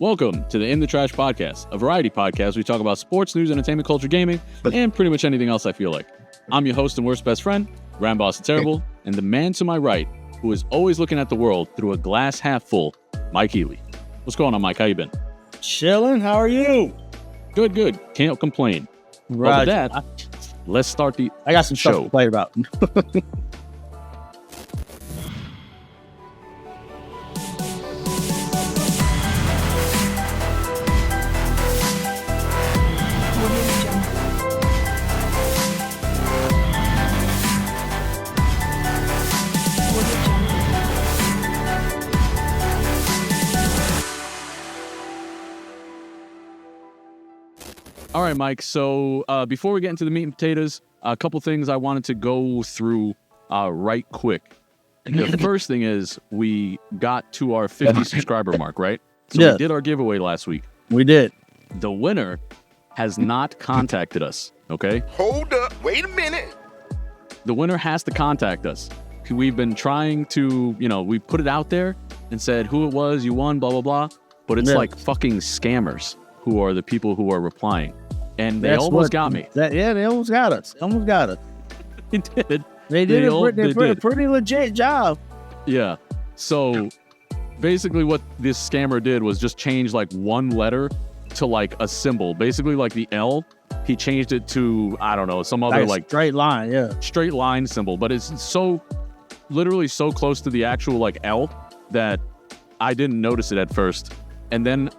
Welcome to the Indatrashpodcast, a variety podcast where we talk about sports, news, entertainment, culture, gaming, and pretty much anything else I feel like. I'm your host and worst best friend, Ramboss the Terrible, and the man to my right, who is always looking at the world through a glass half full, MikeEhle. What's going on, Mike? How you been? Chilling. How are you? Good. Can't complain. Right. Well, with that, let's start the I got some show. stuff to play about. All right, Mike. So before we get into the meat and potatoes, a couple things I wanted to go through right quick. The first thing is we got to our 50 subscriber mark, right? So we did our giveaway last week. We did. The winner has not contacted us, okay? Hold up. Wait a minute. The winner has to contact us. We've been trying to, we put it out there and said who it was, you won, blah, blah, blah. But it's like fucking scammers who are the people who are replying. And they almost got me. They almost got us. They did. They did a pretty legit job. Yeah. So basically what this scammer did was just change like one letter to like a symbol. Basically like the L, he changed it to, I don't know, some other like straight line, straight line symbol. But it's so literally so close to the actual like L that I didn't notice it at first. And then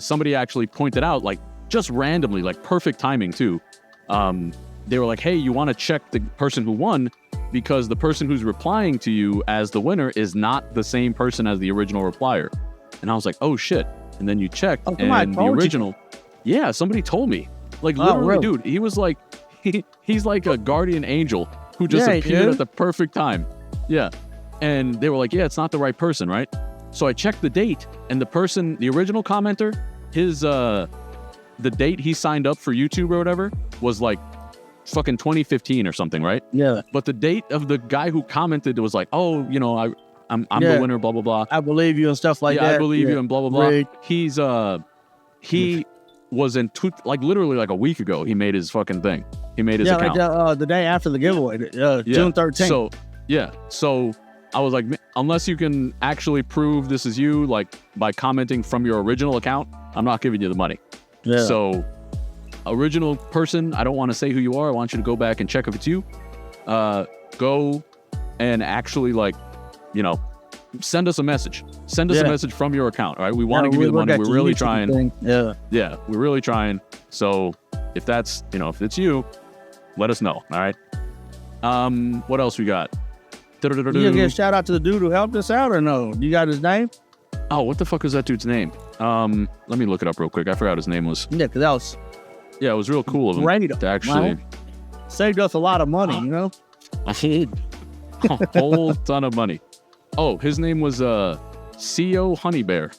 somebody actually pointed out, like just randomly, like perfect timing too. They were like, hey, you want to check the person who won because the person who's replying to you as the winner is not the same person as the original replier. And I was like, oh shit. And then you check and the original. Yeah, somebody told me. Like literally, really? Dude, he was like, he's like a guardian angel who just appeared at the perfect time. Yeah. And they were like, yeah, it's not the right person, right? So I checked the date and the person, the original commenter, his, the date he signed up for YouTube or whatever was like fucking 2015 or something, right? Yeah. But the date of the guy who commented was like, oh, I'm the winner, blah, blah, blah. I believe you and stuff like that. I believe you and blah, blah, blah. Right. He was in literally like a week ago, he made his fucking thing. He made his account. Like the day after the giveaway, June 13th. So I was like, unless you can actually prove this is you, like by commenting from your original account, I'm not giving you the money. Yeah. So original person, I don't want to say who you are. I want you to go back and check if it's you. Go and actually send us a message. Send us a message from your account. All right. We want to give you the money. We're really trying. Yeah. We're really trying. So if that's, if it's you, let us know. All right. What else we got? You gonna give a shout out to the dude who helped us out or no? You got his name? Oh, what the fuck is that dude's name? Let me look it up real quick. I forgot his name was. Yeah, because that was. Yeah, it was real cool of him to actually. Saved us a lot of money, I saved a whole ton of money. Oh, his name was CO Honeybear.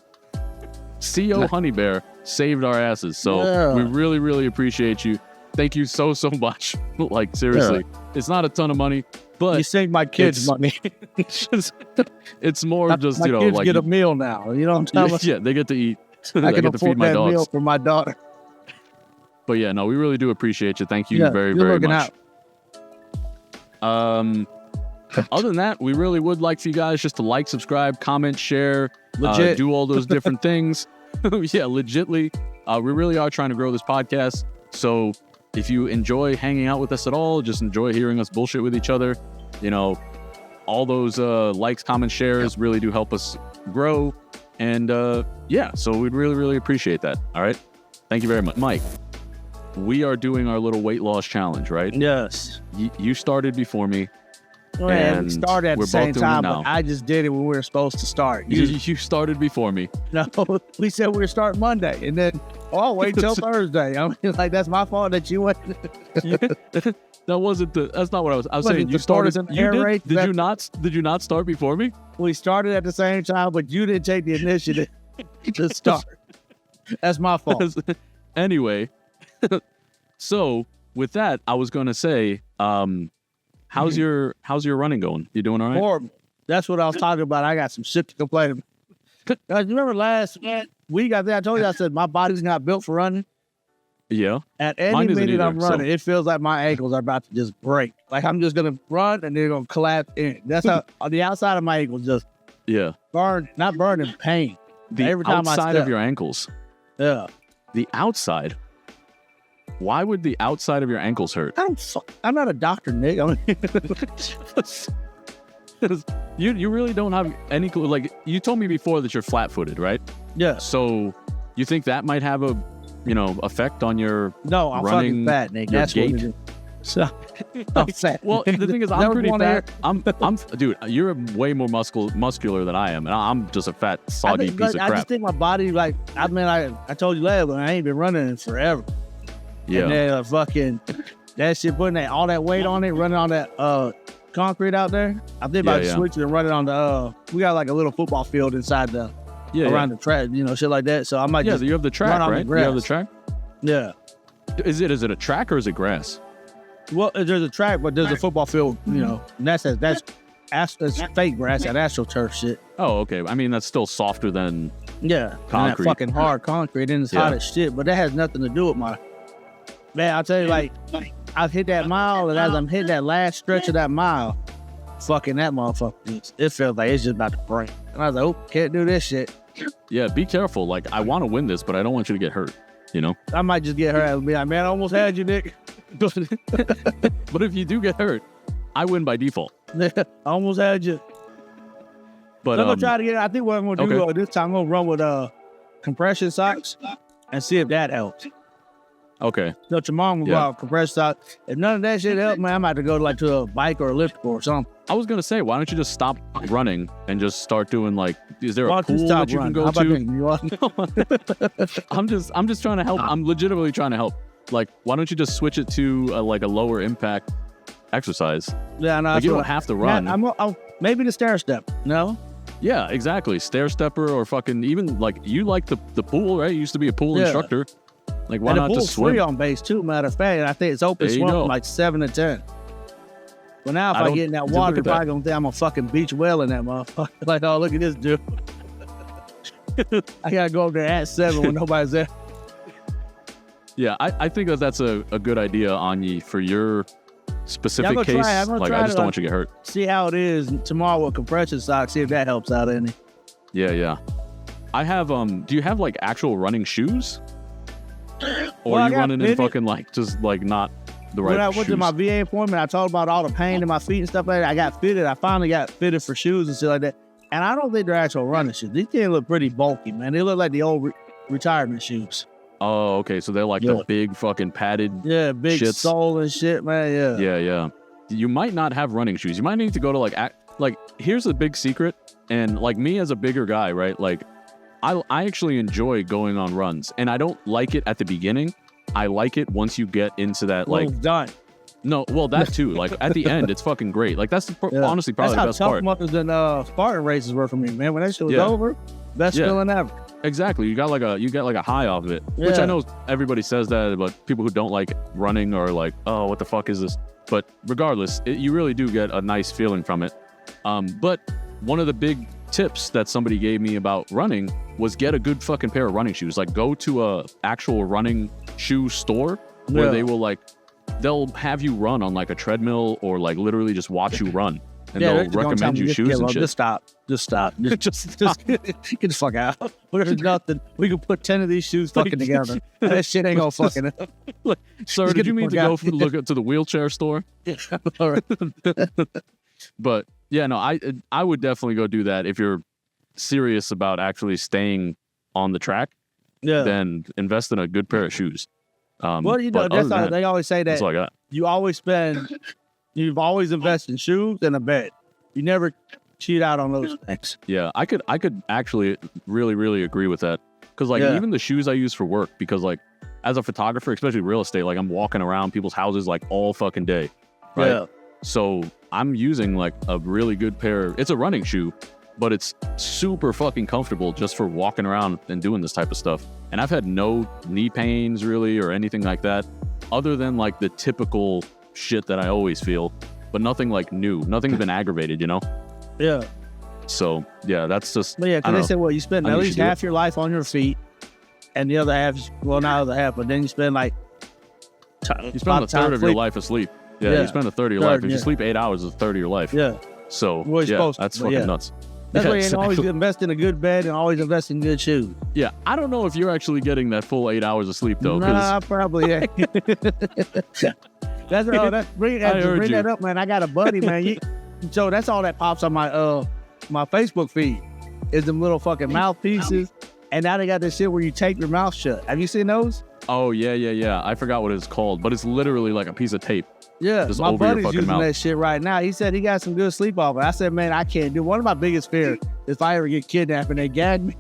CO Honeybear saved our asses. So we really, really appreciate you. Thank you so much. Like seriously, it's not a ton of money, but you saved my kids money. It's more just my kids get a meal now. You know what I'm talking about? Yeah, they get to eat. I can afford that meal for my daughter. But yeah, no, we really do appreciate you. Thank you very, very much. Other than that, we really would like for you guys just to like, subscribe, comment, share, do all those different things. Yeah, legitly. We really are trying to grow this podcast. So if you enjoy hanging out with us at all, just enjoy hearing us bullshit with each other, all those likes, comments, shares really do help us grow. And so we'd really, really appreciate that. All right. Thank you very much. Mike, we are doing our little weight loss challenge, right? Yes. You started before me. And we started at the same time, but I just did it when we were supposed to start. You started before me. No, we said we were starting Monday, and then I'll wait till Thursday. I mean, that's my fault that you went. That wasn't that's not what I was saying. You started. Did you not start before me? We started at the same time, but you didn't take the initiative to start. That's my fault. Anyway, so with that, I was going to say, how's your running going? You doing all right? Horrible. That's what I was talking about. I got some shit to complain about. Guys, you remember last week? I told you I said my body's not built for running. Yeah. At any minute I'm running, it feels like my ankles are about to just break. Like I'm just gonna run and they're gonna collapse in. That's how on the outside of my ankles just not burning, pain. Every time outside of your ankles. Yeah. The outside. Why would the outside of your ankles hurt? I'm not a doctor, Nick. You really don't have any clue. Like you told me before that you're flat-footed, right? Yeah. So you think that might have a, effect on your No, I'm running, fucking fat, Nick. your That's gait? what it is. So I'm fat. Well, the thing is, I'm pretty fat. I'm, dude. You're way more muscular than I am, and I'm just a fat, soggy piece of crap. I just think my body, I told you last, but I ain't been running in forever. Yeah. And then fucking that shit, putting all that weight on it, running on that concrete out there. I think about switching and running on the we got like a little football field inside around the track, shit like that. So I might just you have the track, right? You have the track. Yeah. Is it a track or is it grass? Well, there's a track, but there's a football field, and that's fake grass, that actual turf shit. Oh, okay. I mean, that's still softer than concrete. And that fucking hard concrete, and it's hot as shit. But that has nothing to do with my. Man, I'll tell you, I've hit that mile, and as I'm hitting that last stretch of that mile, fucking that motherfucker, it feels like it's just about to break. And I was like, oh, can't do this shit. Yeah, be careful. Like, I want to win this, but I don't want you to get hurt, I might just get hurt and be like, man, I almost had you, Nick. But if you do get hurt, I win by default. I almost had you. But I'm going to try to I think what I'm going to do this time, I'm going to run with compression socks and see if that helps. Okay. So tomorrow I'm going to go out with compression socks. If none of that shit helps, man, I might have to go to a bike or elliptical or something. I was going to say, why don't you just stop running and just start doing is there a pool that you can go to? I'm just trying to help. I'm legitimately trying to help. Like, why don't you just switch it to a lower impact exercise? Yeah, no. You don't have to run. Yeah, maybe the stair step. No? Yeah, exactly. Stair stepper or fucking even you like the pool, right? You used to be a pool instructor. Like, why not just swim? And the pool's free on base too, matter of fact. And I think it's open swim from 7 to 10. But now if I get in that water, they're probably going to think I'm a fucking beach whale in that motherfucker. Like, oh, look at this dude. I got to go over there at 7 when nobody's there. Yeah, I think that's a good idea, Anya, for your specific case. I just don't want you to get hurt. See how it is tomorrow with compression socks, see if that helps out any. Yeah. I have, do you have actual running shoes? Or are you running in fucking not the right shoes? When I went to my VA appointment, I talked about all the pain in my feet and stuff like that. I got fitted. I finally got fitted for shoes and shit like that. And I don't think they're actual running shoes. These things look pretty bulky, man. They look like the old retirement shoes. Oh, okay. So they're the big fucking padded big shits. sole and shit, man. Yeah. You might not have running shoes. You might need to go to here's a big secret. And me as a bigger guy, right? I actually enjoy going on runs, and I don't like it at the beginning. I like it once you get into that done. No, well that too. At the end, it's fucking great. That's honestly probably the best part. That's how tough than Spartan races were for me, man. When that shit was over, best feeling ever. Exactly. You got a high off of it, which I know everybody says that, but people who don't like running are like, oh, what the fuck is this? But regardless, you really do get a nice feeling from it. But one of the big tips that somebody gave me about running was get a good fucking pair of running shoes. Go to a actual running shoe store where they will they'll have you run on a treadmill or literally just watch you run. And they'll recommend you shoes and shit. Just stop. Just get the fuck out. There's nothing. We can put 10 of these shoes fucking together. That shit ain't gonna fucking. Sir, did you mean to go look to the wheelchair store? All right. But yeah, no, I would definitely go do that if you're serious about actually staying on the track. Yeah. Then invest in a good pair of shoes. Well, they always say that you've always invested in shoes and a bed. You never cheat out on those things. Yeah, I could actually really, really agree with that. Because even the shoes I use for work, because as a photographer, especially real estate, I'm walking around people's houses all fucking day. Right. Yeah. So I'm using a really good pair. It's a running shoe, but it's super fucking comfortable just for walking around and doing this type of stuff. And I've had no knee pains really or anything like that, other than the typical shit that I always feel, but nothing new. Nothing's been aggravated, Yeah. So yeah, that's just. But yeah, because they say, well, you spend at least half your life on your feet, and the other half, not the other half, but then you spend like. You spend a third of your life asleep. Yeah, you spend a third of your life. If you sleep 8 hours, it's a third of your life. Yeah. So that's fucking nuts. That's why you always invest in a good bed and always invest in good shoes. Yeah, I don't know if you're actually getting that full 8 hours of sleep though. Nah, probably ain't. That's all. Bring that up, man. I got a buddy, man. So that's all that pops on my Facebook feed is them little fucking mouthpieces, and now they got this shit where you tape your mouth shut. Have you seen those? Oh yeah. I forgot what it's called, but it's literally like a piece of tape. Yeah, just my buddy's using mouth. that shit right now. He said he got some good sleep off it. I said, man, I can't do. One of my biggest fears is if I ever get kidnapped and they gag me,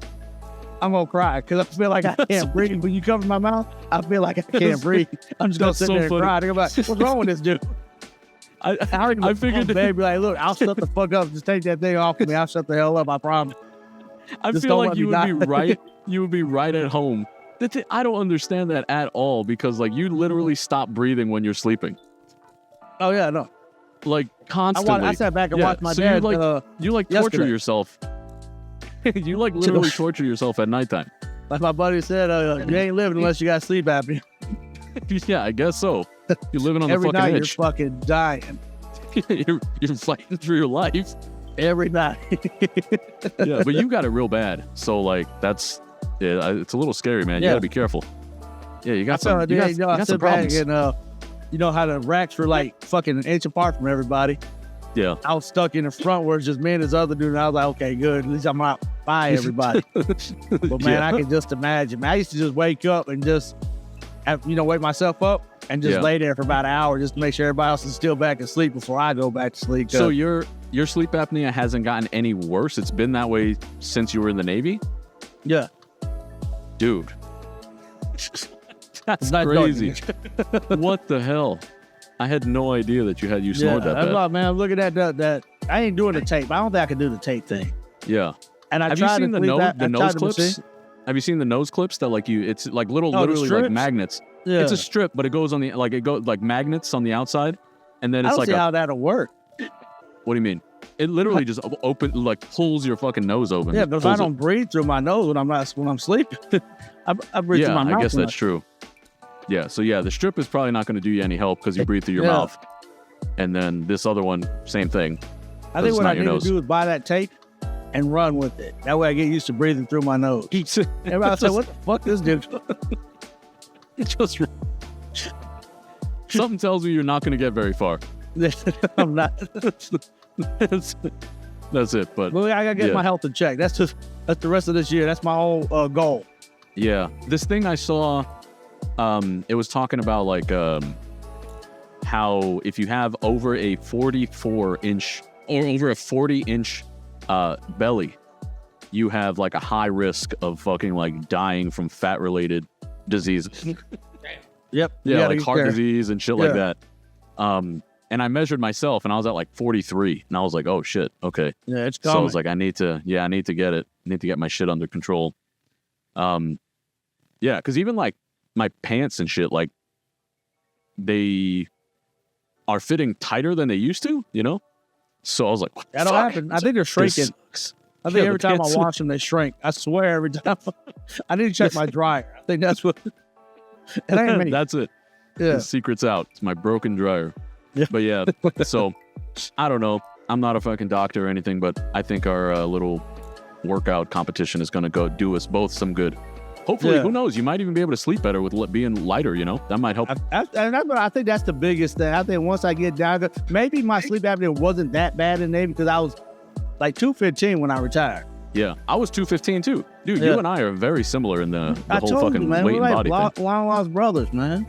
I'm gonna cry because I feel like I can't breathe. When you cover my mouth, I feel like I can't breathe. I'm just gonna sit there and cry. They're like, what's wrong with this dude? I figured, baby, like, look, I'll shut the fuck up. Just take that thing off of me. I'll shut the hell up. I promise. I feel like you would be right. You would be right at home. I don't understand that at all because like you literally stop breathing when you're sleeping. Oh yeah, no. Like constantly. I sat back and watched my dad. You torture yourself. You like literally torture yourself at nighttime. Like my buddy said, you ain't living unless you got sleep apnea. Yeah, I guess so. You're living on the fucking edge. Every night you're fucking dying. you're fighting through your life. Every night. Yeah, but you got it real bad. So like it's a little scary, man. You gotta be careful. Yeah, you got some problems. And, you know how the racks were like fucking an inch apart from everybody. Yeah. I was stuck in the front where it's just me and this other dude, and I was like, okay, good. At least I'm not by everybody. But man, I can just imagine. Man, I used to just wake up and just, wake myself up and just lay there for about an hour just to make sure everybody else is still back asleep before I go back to sleep. So your sleep apnea hasn't gotten any worse? It's been that way since you were in the Navy? Yeah. Dude. That's crazy. What the hell? I had no idea that you snored that bad. Man, I'm looking at that. I ain't doing the tape. I don't think I can do the tape thing. Yeah. And have you seen the nose clips? Have you seen the nose clips that it's like literally like magnets? Yeah. It's a strip, but it goes on it goes like magnets on the outside, and then it's I don't see how that'll work. What do you mean? It literally just pulls your fucking nose open. Yeah, but if I don't breathe through my nose when I'm sleeping, I breathe through my mouth. I guess that's true. Yeah, so the strip is probably not going to do you any help because you breathe through your mouth. And then this other one, same thing. I think what I need to do is buy that tape and run with it. That way I get used to breathing through my nose. Everybody say, what the fuck this dude? Something tells me you're not going to get very far. I'm not. That's it. But I got to get my health in check. That's the rest of this year. That's my whole goal. Yeah. This thing I saw... it was talking about how if you have over a 44-inch or over a 40-inch belly, you have like a high risk of fucking dying from fat-related diseases. Yep. Yeah, like heart disease and shit like that. And I measured myself and I was at 43, and I was like, oh shit, okay. Yeah, it's common. So I was like, I need to get it. I need to get my shit under control. Yeah, because even my pants and shit, they are fitting tighter than they used to, So I was like, what the That'll fuck? happen. I think they're shrinking. I think every time I wash them, they shrink. I swear every time. I need to check my dryer. I think that's what. It ain't me. That's it. Yeah. The secret's out. It's my broken dryer. Yeah. But yeah, so I don't know. I'm not a fucking doctor or anything, but I think our little workout competition is going to go do us both some good. Hopefully, who knows? You might even be able to sleep better with being lighter, That might help. I think that's the biggest thing. I think once I get down there, maybe my sleep apnea wasn't that bad in the Navy because I was 215 when I retired. Yeah, I was 215 too. Dude, you and I are very similar in the whole fucking weight and body thing. Long lost brothers, man.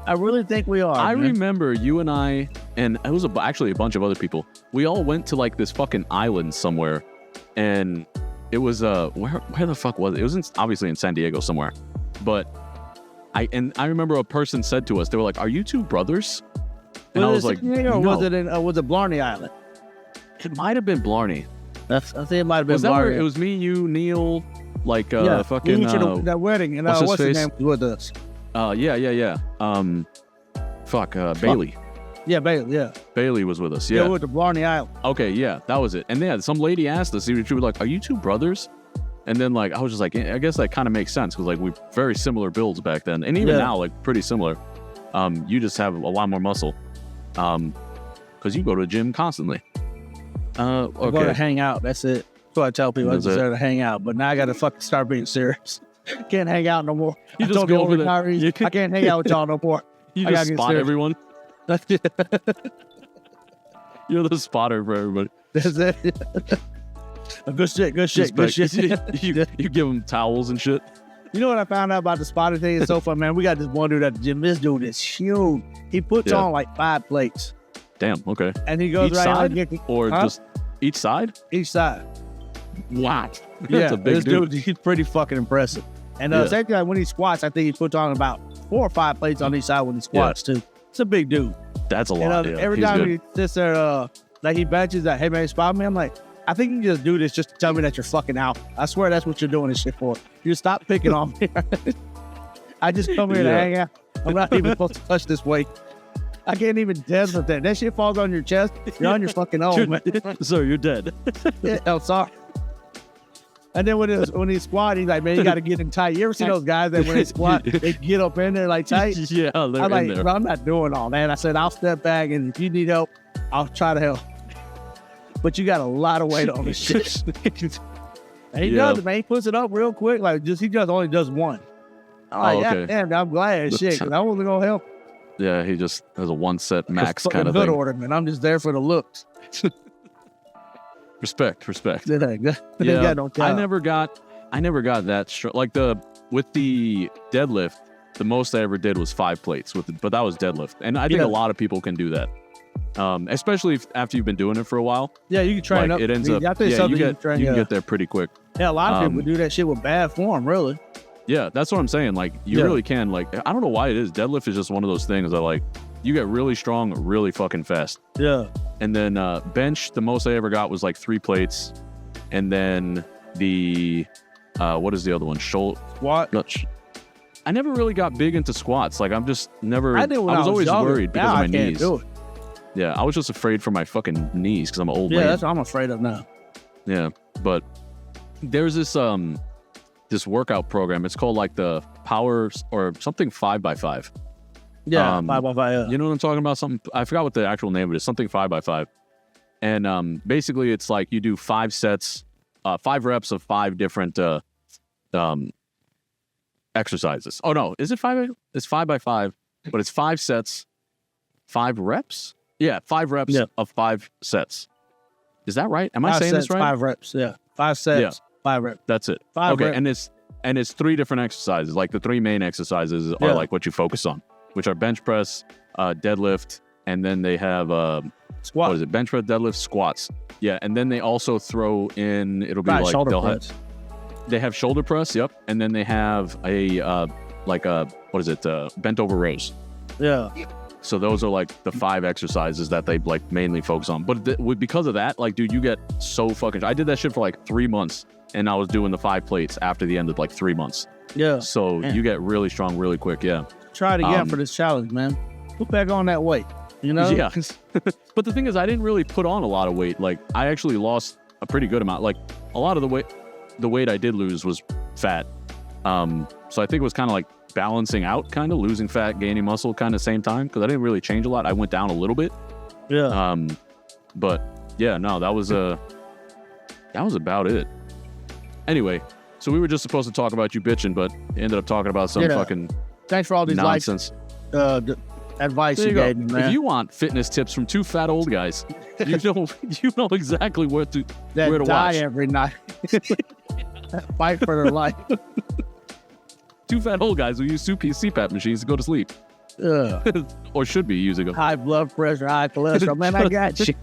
I really think we are. I remember you and I, and it was actually a bunch of other people. We all went to this fucking island somewhere, and it was where the fuck was it? It was obviously in San Diego somewhere, but I remember a person said to us, they were like, "Are you two brothers?" And I was like, "No." Was it Blarney Island? It might have been Blarney. I think it might have been was that Blarney. Where it was me, you, Neil, fucking. We went to that wedding, and what's his name was with us? Yeah. Bailey. Yeah, Bailey. Yeah. Bailey was with us. Yeah, Yeah. with the Blarney Island. Okay, yeah, that was it. And yeah, some lady asked us, she was like, "Are you two brothers?" And then like I was just like, I guess that kind of makes sense because like we're very similar builds back then, and even now like pretty similar. You just have a lot more muscle, because you go to the gym constantly. Okay. I go to hang out. That's it. That's what I tell people. I just there to hang out, but now I got to fucking start being serious. Can't hang out no more. You just go over there. I can't hang out with y'all no more. You just spot everyone. You're the spotter for everybody. That's it. Good shit. Good shit. Good shit. You give them towels and shit. You know what I found out about the spotter thing? It's so fun, man. We got this one dude at the gym. This dude is huge. He puts on like 5 plates. Damn. Okay. And he goes each right side? on Or just each side? Each side. Wow. Yeah, That's a big this dude. He's pretty fucking impressive. And same thing, like when he squats, I think he puts on about 4 or 5 plates on each side when he squats too. It's a big dude. That's a lot. And every time he sits there, like he benches, like, "Hey man, spot me." I'm like, I think you just do this just to tell me that you're fucking out. I swear that's what you're doing this shit for. You stop picking on me. I just come here to hang out. I'm not even supposed to touch this weight. I can't even dead with that. That shit falls on your chest. You're on your fucking own, man. Sir, you're dead. Yeah, I'm sorry. And then when he squat, he's like, "Man, you got to get in tight." You ever see those guys that when they squat, they get up in there like tight? Yeah, they're I'm in like, there. "Bro, I'm not doing all that." I said, "I'll step back, and if you need help, I'll try to help." But you got a lot of weight on this shit. And he does it, man. He puts it up real quick. Like he just only does one. I'm like, okay. Damn, I'm glad shit, because I wasn't gonna help. Yeah, he just has a 1 set max kind of good thing. order, man. I'm just there for the looks. Respect. Yeah, I never got that like with the deadlift. The most I ever did was 5 plates but that was deadlift, and I think a lot of people can do that, especially after you've been doing it for a while. Yeah, you can train like, up. It ends up. You can get there pretty quick. Yeah, a lot of people do that shit with bad form, really. Yeah, that's what I'm saying. Like you really can. Like I don't know why it is. Deadlift is just one of those things that like you get really strong really fucking fast. Yeah. And then bench, the most I ever got was like 3 plates, and then the what is the other one? Squat. I never really got big into squats. Like I'm just never. I was always younger. worried because now of my I can't knees. Do it. Yeah, I was just afraid for my fucking knees because I'm an old man. Yeah, that's what I'm afraid of now. Yeah, but there's this this workout program. It's called like the Power or something 5x5. Yeah, 5x5. Yeah. You know what I'm talking about? Something I forgot what the actual name of it is. Something 5x5. And basically, it's like you do 5 sets, 5 reps of 5 different exercises. Oh no, is it 5? It's 5x5, but it's 5 sets, 5 reps. Yeah, 5 reps of 5 sets. Is that right? Am I saying this right? 5 reps. Yeah, 5 sets, 5 reps. That's it. 5 okay, reps. and it's 3 different exercises. Like the 3 main exercises are like what you focus on, which are bench press, deadlift, and then they have squat. What is it? Bench press, deadlift, squats. Yeah, and then they also throw in. It'll be like shoulder press. They have shoulder press. Yep, and then they have a what is it? Bent over rows. Yeah. So those are like the 5 exercises that they like mainly focus on. But because of that, like, dude, you get so fucking. I did that shit for like 3 months, and I was doing the 5 plates after the end of like 3 months. Yeah. So you get really strong really quick. Yeah. Try it again for this challenge, man. Put back on that weight. You know? Yeah. But the thing is, I didn't really put on a lot of weight. Like, I actually lost a pretty good amount. Like, a lot of the weight I did lose was fat. So I think it was kind of like balancing out, kind of losing fat, gaining muscle, kind of same time, because I didn't really change a lot. I went down a little bit. Yeah. But yeah, no, that was about it. Anyway, so we were just supposed to talk about you bitching, but ended up talking about some fucking thanks for all these nonsense. Advice you gave me, man. If you want fitness tips from 2 fat old guys, you know exactly where to die watch. Every night. Fight for their life. 2 fat old guys who use CPAP machines to go to sleep. Or should be using them. High blood pressure, high cholesterol. Man, I got you.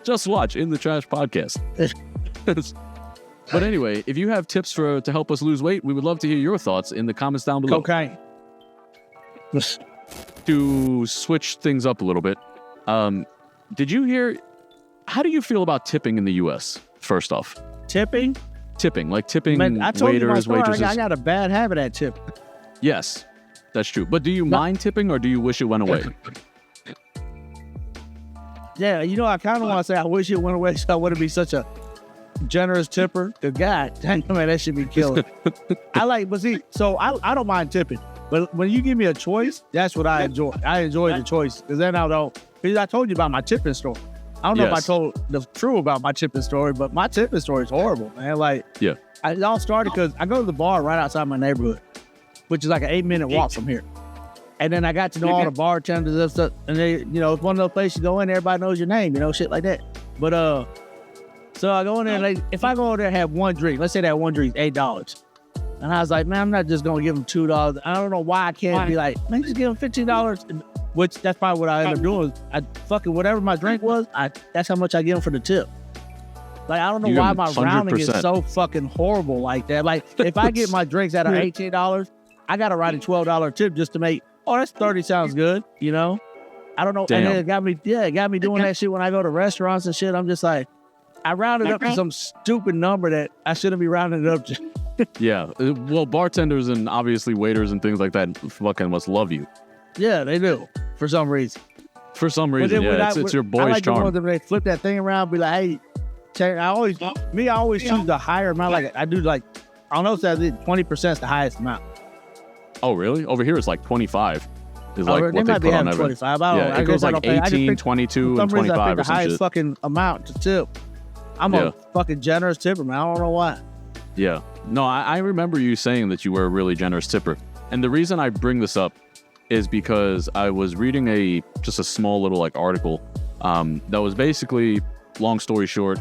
Just watch In the Trash podcast. But anyway, if you have tips to help us lose weight, we would love to hear your thoughts in the comments down below. Cocaine. To switch things up a little bit, did you hear? How do you feel about tipping in the U.S.? First off, tipping, like tipping man, I told you my waiters, story. waitresses. I got a bad habit at tipping. Yes, that's true. But do you mind tipping, or do you wish it went away? Yeah, you know, I kind of want to say I wish it went away so I wouldn't be such a generous tipper. Cause God, dang, man, that should be killing. But see, so I don't mind tipping, but when you give me a choice, that's what I enjoy. I enjoy the choice, because then because I told you about my tipping story. I don't know if I told the truth about my tipping story, but my tipping story is horrible, man. Like, it all started because I go to the bar right outside my neighborhood, which is like an 8-minute walk from here. And then I got to know all the bartenders and stuff, and they, you know, it's one of those places you go in, everybody knows your name, you know, shit like that. But so I go in there, and like, if I go in there and have one drink, let's say that one drink is $8, and I was like, man, I'm not just gonna give them $2. I don't know why I can't be like, man, just give them $15. Which that's probably what I end up doing. I fucking whatever my drink was, that's how much I give them for the tip. Like, I don't know why my rounding is so fucking horrible like that. Like, if I get my drinks at $18, I gotta write a $12 tip just to make. Oh, that's 30 sounds good, you know? I don't know. Damn. And it got me doing that shit when I go to restaurants and shit. I'm just like, I rounded up to some stupid number that I shouldn't be rounding it up to. Yeah. Well, bartenders and obviously waiters and things like that fucking must love you. Yeah, they do. For some reason. For some reason, yeah. It's your boy's I like charm. The ones that they flip that thing around, be like, hey, I always choose the higher amount. Like, I do like, I don't know if that's 20% is the highest amount. Oh, really? Over here, it's like 25 is like what they put on everything. 25. Yeah, it goes like 18, 22, and 25 or the some highest shit. fucking amount to tip. I'm a fucking generous tipper, man. I don't know why. Yeah. No, I remember you saying that you were a really generous tipper. And the reason I bring this up is because I was reading just a small little like article that was basically, long story short,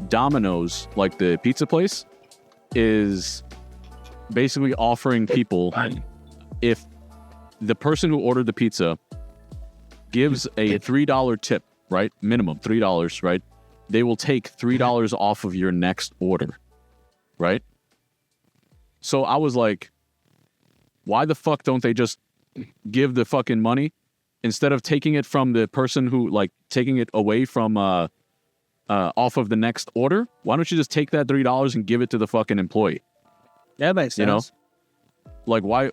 Domino's, like the pizza place, is basically offering people, if the person who ordered the pizza gives a $3 tip, right? Minimum $3, right? They will take $3 off of your next order, right? So I was like, why the fuck don't they just give the fucking money instead of taking it from the person who, like, taking it away from off of the next order? Why don't you just take that $3 and give it to the fucking employee? That makes sense. You know? Like, why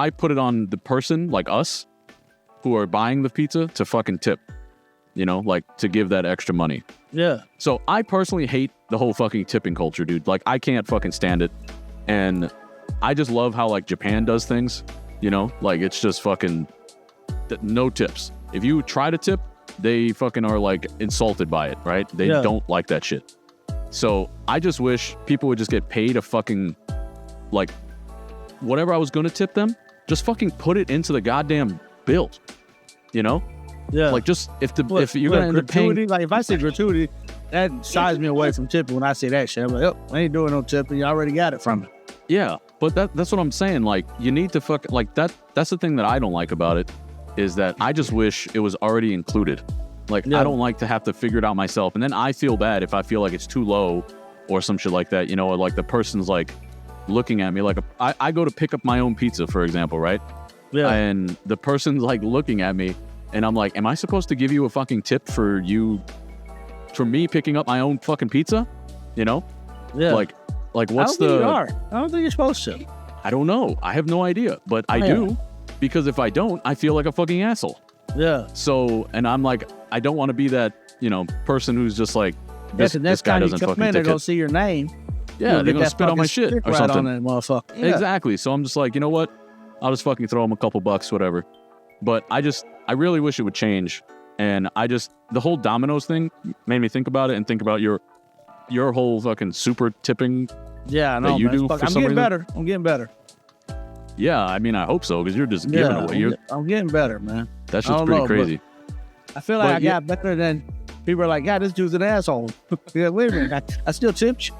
put it on the person like us who are buying the pizza to fucking tip? You know, like, to give that extra money. Yeah. So I personally hate the whole fucking tipping culture, dude. Like, I can't fucking stand it. And I just love how, like, Japan does things, you know? Like, it's just fucking no tips. If you try to tip, they fucking are, like, insulted by it, right? They don't like that shit. So I just wish people would just get paid a fucking, like, whatever I was going to tip them, just fucking put it into the goddamn bill, you know? Yeah. Like, just if you're going to end up paying... Like, if I say gratuity, that shies me away from tipping when I say that shit. I'm like, oh, I ain't doing no tipping. You already got it from me. Yeah, but that's what I'm saying. Like, you need to fuck... Like, that's the thing that I don't like about it, is that I just wish it was already included. Like, I don't like to have to figure it out myself. And then I feel bad if I feel like it's too low or some shit like that, you know, or like the person's like looking at me like I go to pick up my own pizza, for example, right? Yeah. And the person's like looking at me and I'm like, am I supposed to give you a fucking tip for me picking up my own fucking pizza? You know? Yeah. Like what's I don't think you're supposed to. I don't know. I have no idea, but I do, because if I don't, I feel like a fucking asshole. Yeah. So, and I'm like, I don't want to be that, you know, person who's just like, this guy doesn't fucking they're going to see your name. Yeah, they're going to spit on my shit or something. On that motherfucker. Yeah. Exactly. So I'm just like, you know what? I'll just fucking throw them a couple bucks, whatever. But I really wish it would change. And the whole Domino's thing made me think about it and think about your whole fucking super tipping. Yeah, I know, man. I'm getting better. I'm getting better. Yeah, I mean, I hope so, because you're just giving away. I'm getting better, man. That's just pretty crazy. I feel like I got better than people are like, yeah, this dude's an asshole. Yeah, wait a minute, I still tipped you.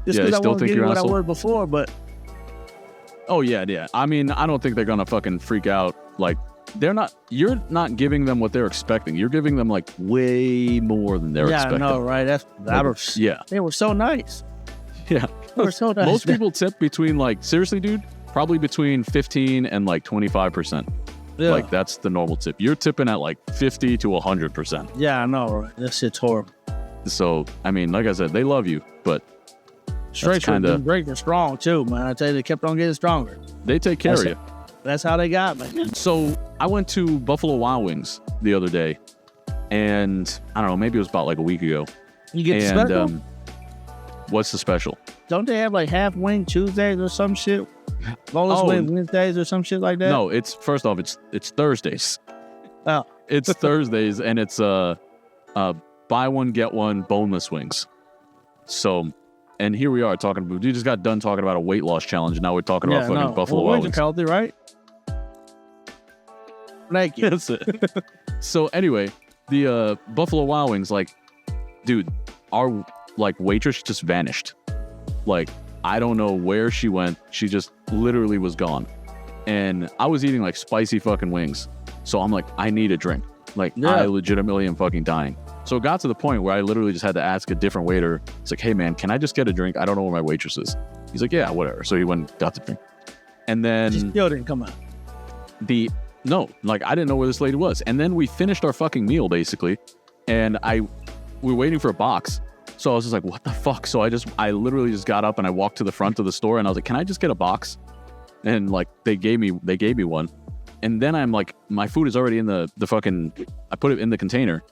Just because I won't get you what I was before, but. Oh, yeah. I mean, I don't think they're going to fucking freak out. Like, you're not giving them what they're expecting. You're giving them, like, way more than they're expecting. Yeah, I know, right? They were so nice. Yeah. They were so nice. Most people tip between, like, seriously, dude, probably between 15 and, like, 25%. Yeah. Like, that's the normal tip. You're tipping at, like, 50 to 100%. Yeah, I know, right? That shit's horrible. So, I mean, like I said, they love you, but... Straight kind of breaking strong too, man. I tell you, they kept on getting stronger. They take care of you. That's how they got me. So I went to Buffalo Wild Wings the other day, and I don't know, maybe it was about like a week ago. You get the special? What's the special? Don't they have like half wing Tuesdays or some shit? Boneless wing Wednesdays or some shit like that? No, it's first off, it's Thursdays. Oh. It's Thursdays, and it's buy one get one boneless wings. So, and here we are talking about. We just got done talking about a weight loss challenge. Now we're talking about fucking Buffalo Wild Wings. Healthy, right? Thank you. That's it. So anyway, the Buffalo Wild Wings, like, dude, our like waitress just vanished. Like, I don't know where she went. She just literally was gone. And I was eating like spicy fucking wings. So I'm like, I need a drink. Like, I legitimately am fucking dying. So it got to the point where I literally just had to ask a different waiter. It's like, hey man, can I just get a drink? I don't know where my waitress is. He's like, yeah, whatever. So he went and got the drink. And then she still didn't come out. No, like I didn't know where this lady was. And then we finished our fucking meal basically. And we were waiting for a box. So I was just like, what the fuck? So I literally just got up and I walked to the front of the store and I was like, can I just get a box? And like they gave me one. And then I'm like, my food is already in the fucking, I put it in the container.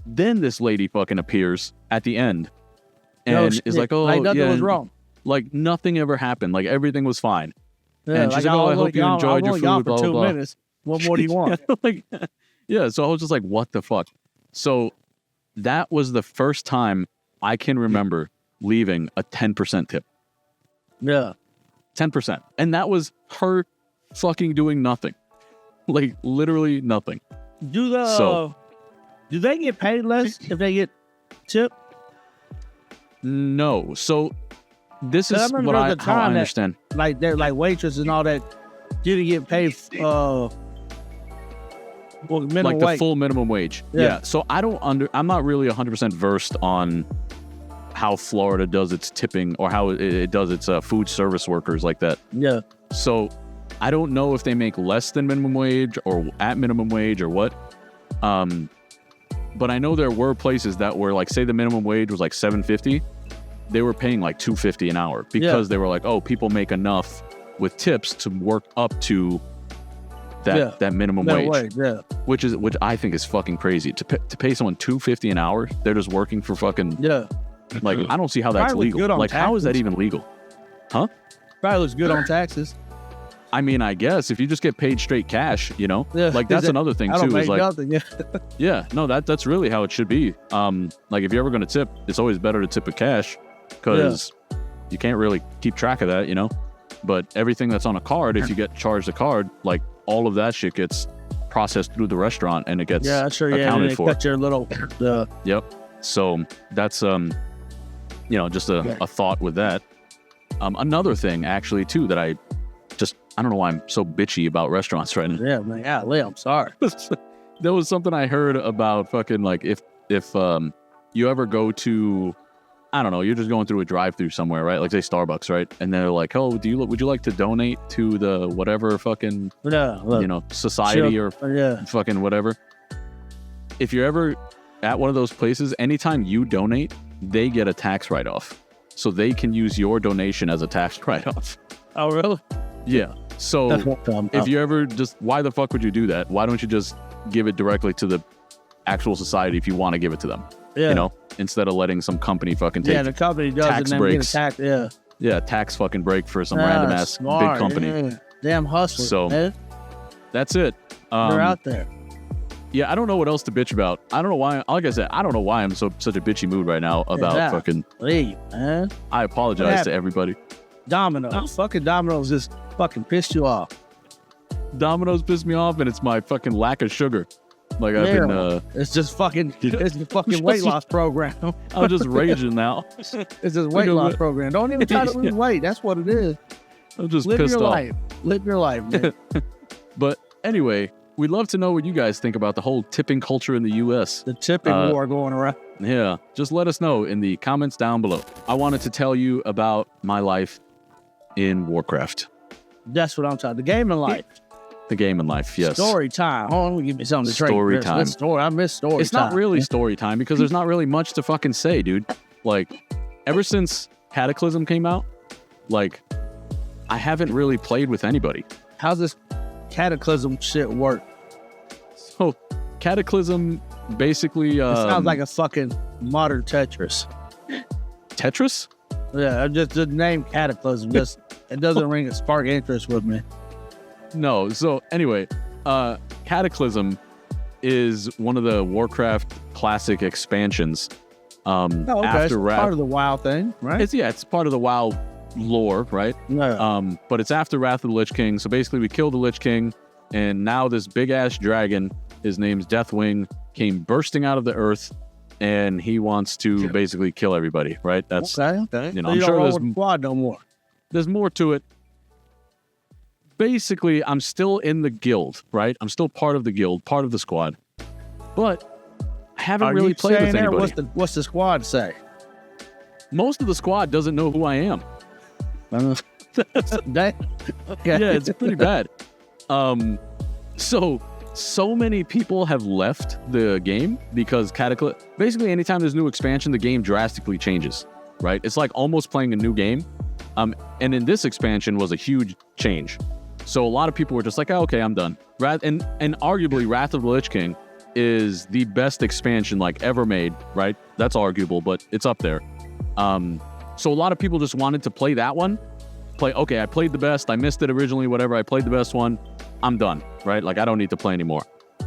Then this lady fucking appears at the end and is like, oh, like nothing was wrong. Like nothing ever happened. Like everything was fine. Yeah, and she's like, oh, I hope you enjoyed your food, blah, for 2 blah, minutes. What more do you want? Like, yeah, so I was just like, what the fuck? So that was the first time I can remember leaving a 10% tip. Yeah. 10%. And that was her fucking doing nothing. Like, literally nothing. Do they get paid less if they get tipped? No. So this is what I understand. Like, they're like waitresses and all that. Didn't get paid minimum like the wage. full minimum wage. Yeah. So I'm not really 100% versed on how Florida does its tipping or how it does its food service workers like that. Yeah. So I don't know if they make less than minimum wage or at minimum wage or what. But I know there were places that were like, say the minimum wage was like $7.50, they were paying like $2.50 an hour because they were like, oh, people make enough with tips to work up to that minimum wage. Which I think is fucking crazy. To pay someone $2.50 an hour, they're just working for fucking like, I don't see how that's legal. Like, how is that even legal? Huh? Probably looks good on taxes. I mean, I guess if you just get paid straight cash, you know, like that's another thing too. Is like, nothing, no, that's really how it should be. Like if you're ever going to tip, it's always better to tip with cash because you can't really keep track of that, you know. But everything that's on a card, if you get charged a card, like all of that shit gets processed through the restaurant and it gets accounted for. Cut your little. Yep. So that's just a thought with that. Another thing actually too that I don't know why I'm so bitchy about restaurants right now. Yeah, man. I'm sorry. There was something I heard about fucking like if you ever go to, I don't know, you're just going through a drive-through somewhere, right? Like say Starbucks, right? And they're like, oh, would you like to donate to the whatever fucking society or fucking whatever? If you're ever at one of those places, anytime you donate, they get a tax write-off, so they can use your donation as a tax write-off. Oh, really? Yeah. So if you ever why the fuck would you do that? Why don't you just give it directly to the actual society if you want to give it to them? Yeah. You know, instead of letting some company fucking take the company does tax it and breaks. Tax, tax fucking break for some random ass big company. Yeah. Damn hustlers. So that's it. They're out there. Yeah, I don't know what else to bitch about. I don't know why. Like I said, I don't know why I'm such a bitchy mood right now about fucking. Leave, man. I apologize to everybody. Domino's. Fucking Domino's just fucking pissed you off. Domino's pissed me off, and it's my fucking lack of sugar. Like I've been. It's just fucking. It's the fucking weight loss program. I'm just raging now. It's just weight loss program. Don't even try to lose weight. That's what it is. I'm just pissed off. Live your life, man. But anyway, we'd love to know what you guys think about the whole tipping culture in the U.S. The tipping war going around. Yeah, just let us know in the comments down below. I wanted to tell you about my life in Warcraft. That's what I'm talking. The game and life. The game and life, yes. Story time. Hold on, give me something to drink. Story time. I miss story time. It's not really story time because there's not really much to fucking say, dude. Like, ever since Cataclysm came out, like, I haven't really played with anybody. How's this Cataclysm shit work? So, Cataclysm basically, It sounds like a fucking modern Tetris. Tetris. Yeah, just the name Cataclysm. Just it doesn't ring a spark interest with me. No. So anyway, Cataclysm is one of the Warcraft classic expansions. After it's part of the WoW thing, right? It's part of the WoW lore, right? Yeah. But it's after Wrath of the Lich King. So basically, we killed the Lich King, and now this big ass dragon, his name's Deathwing, came bursting out of the earth, and he wants to basically kill everybody, right? That's okay. You know, so I'm sure there's squad no more. There's more to it. Basically, I'm still in the guild, right? I'm still part of the guild, part of the squad, but I haven't really played with anybody. What's the squad say? Most of the squad doesn't know who I am. Okay. Yeah, it's pretty bad. So many people have left the game because basically anytime there's new expansion, the game drastically changes, right? It's like almost playing a new game. And in this expansion was a huge change. So a lot of people were just like, oh, okay, I'm done. And arguably Wrath of the Lich King is the best expansion like ever made, right? That's arguable, but it's up there. So a lot of people just wanted to play that one. Okay, I played the best. I missed it originally, whatever. I played the best one. I'm done, right? Like, I don't need to play anymore.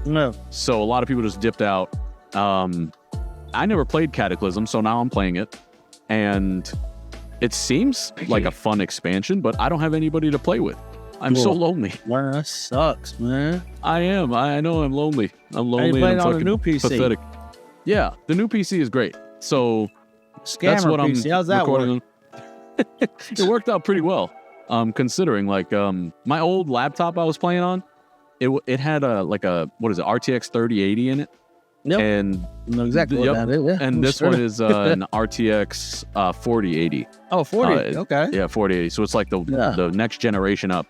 No. So a lot of people just dipped out. I never played Cataclysm, so now I'm playing it. And it seems like a fun expansion, but I don't have anybody to play with. I'm so lonely. Man, that sucks, man. I am. I know I'm lonely. I'm lonely. Are you playing and I'm on the new PC? Pathetic. Yeah, the new PC is great. So that's what I'm PC. How's that recording work? on. It worked out pretty well, considering like my old laptop I was playing on, it had a RTX 3080 in it. Yep. And I know exactly what that is. Yeah, and this one is an RTX 4080. Oh, 40. Okay. Yeah, 4080. So it's like the next generation up.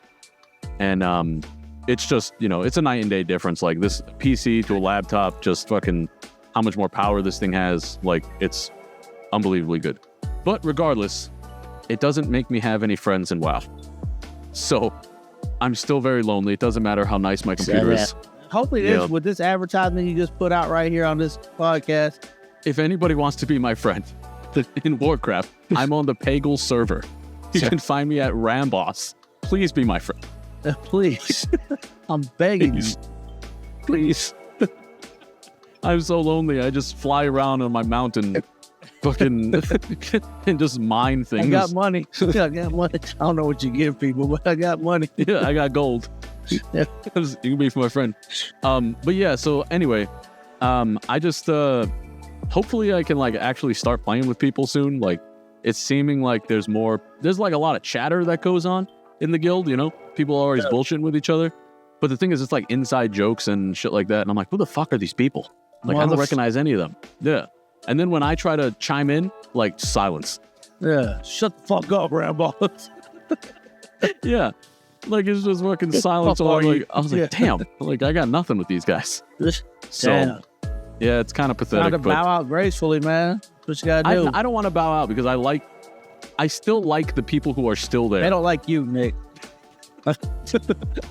And it's just, it's a night and day difference. Like this PC to a laptop, just fucking how much more power this thing has. Like it's unbelievably good. But regardless, it doesn't make me have any friends in WoW. So I'm still very lonely. It doesn't matter how nice my computer is. Hopefully this, with this advertisement you just put out right here on this podcast. If anybody wants to be my friend in Warcraft, I'm on the Pagel server. You can find me at Ramboss. Please be my friend. Please. I'm begging you. Please. I'm so lonely. I just fly around on my mountain fucking and just mine things. I got money. I got money. I don't know what you give people, but I got money. Yeah, I got gold. You can be my friend. But yeah, so anyway, I just hopefully I can like actually start playing with people soon. Like it's seeming like there's like a lot of chatter that goes on in the guild, people are always bullshitting with each other. But the thing is, it's like inside jokes and shit like that. And I'm like, who the fuck are these people? Like, I don't recognize any of them. Yeah. And then when I try to chime in, like silence. Yeah. Shut the fuck up, Ramboss. Yeah. Like it's just fucking silence. I was like, damn, like I got nothing with these guys. So yeah, it's kind of pathetic. Try to bow out gracefully, man. That's what you gotta do. I don't want to bow out because I still like the people who are still there. They don't like you, Nick.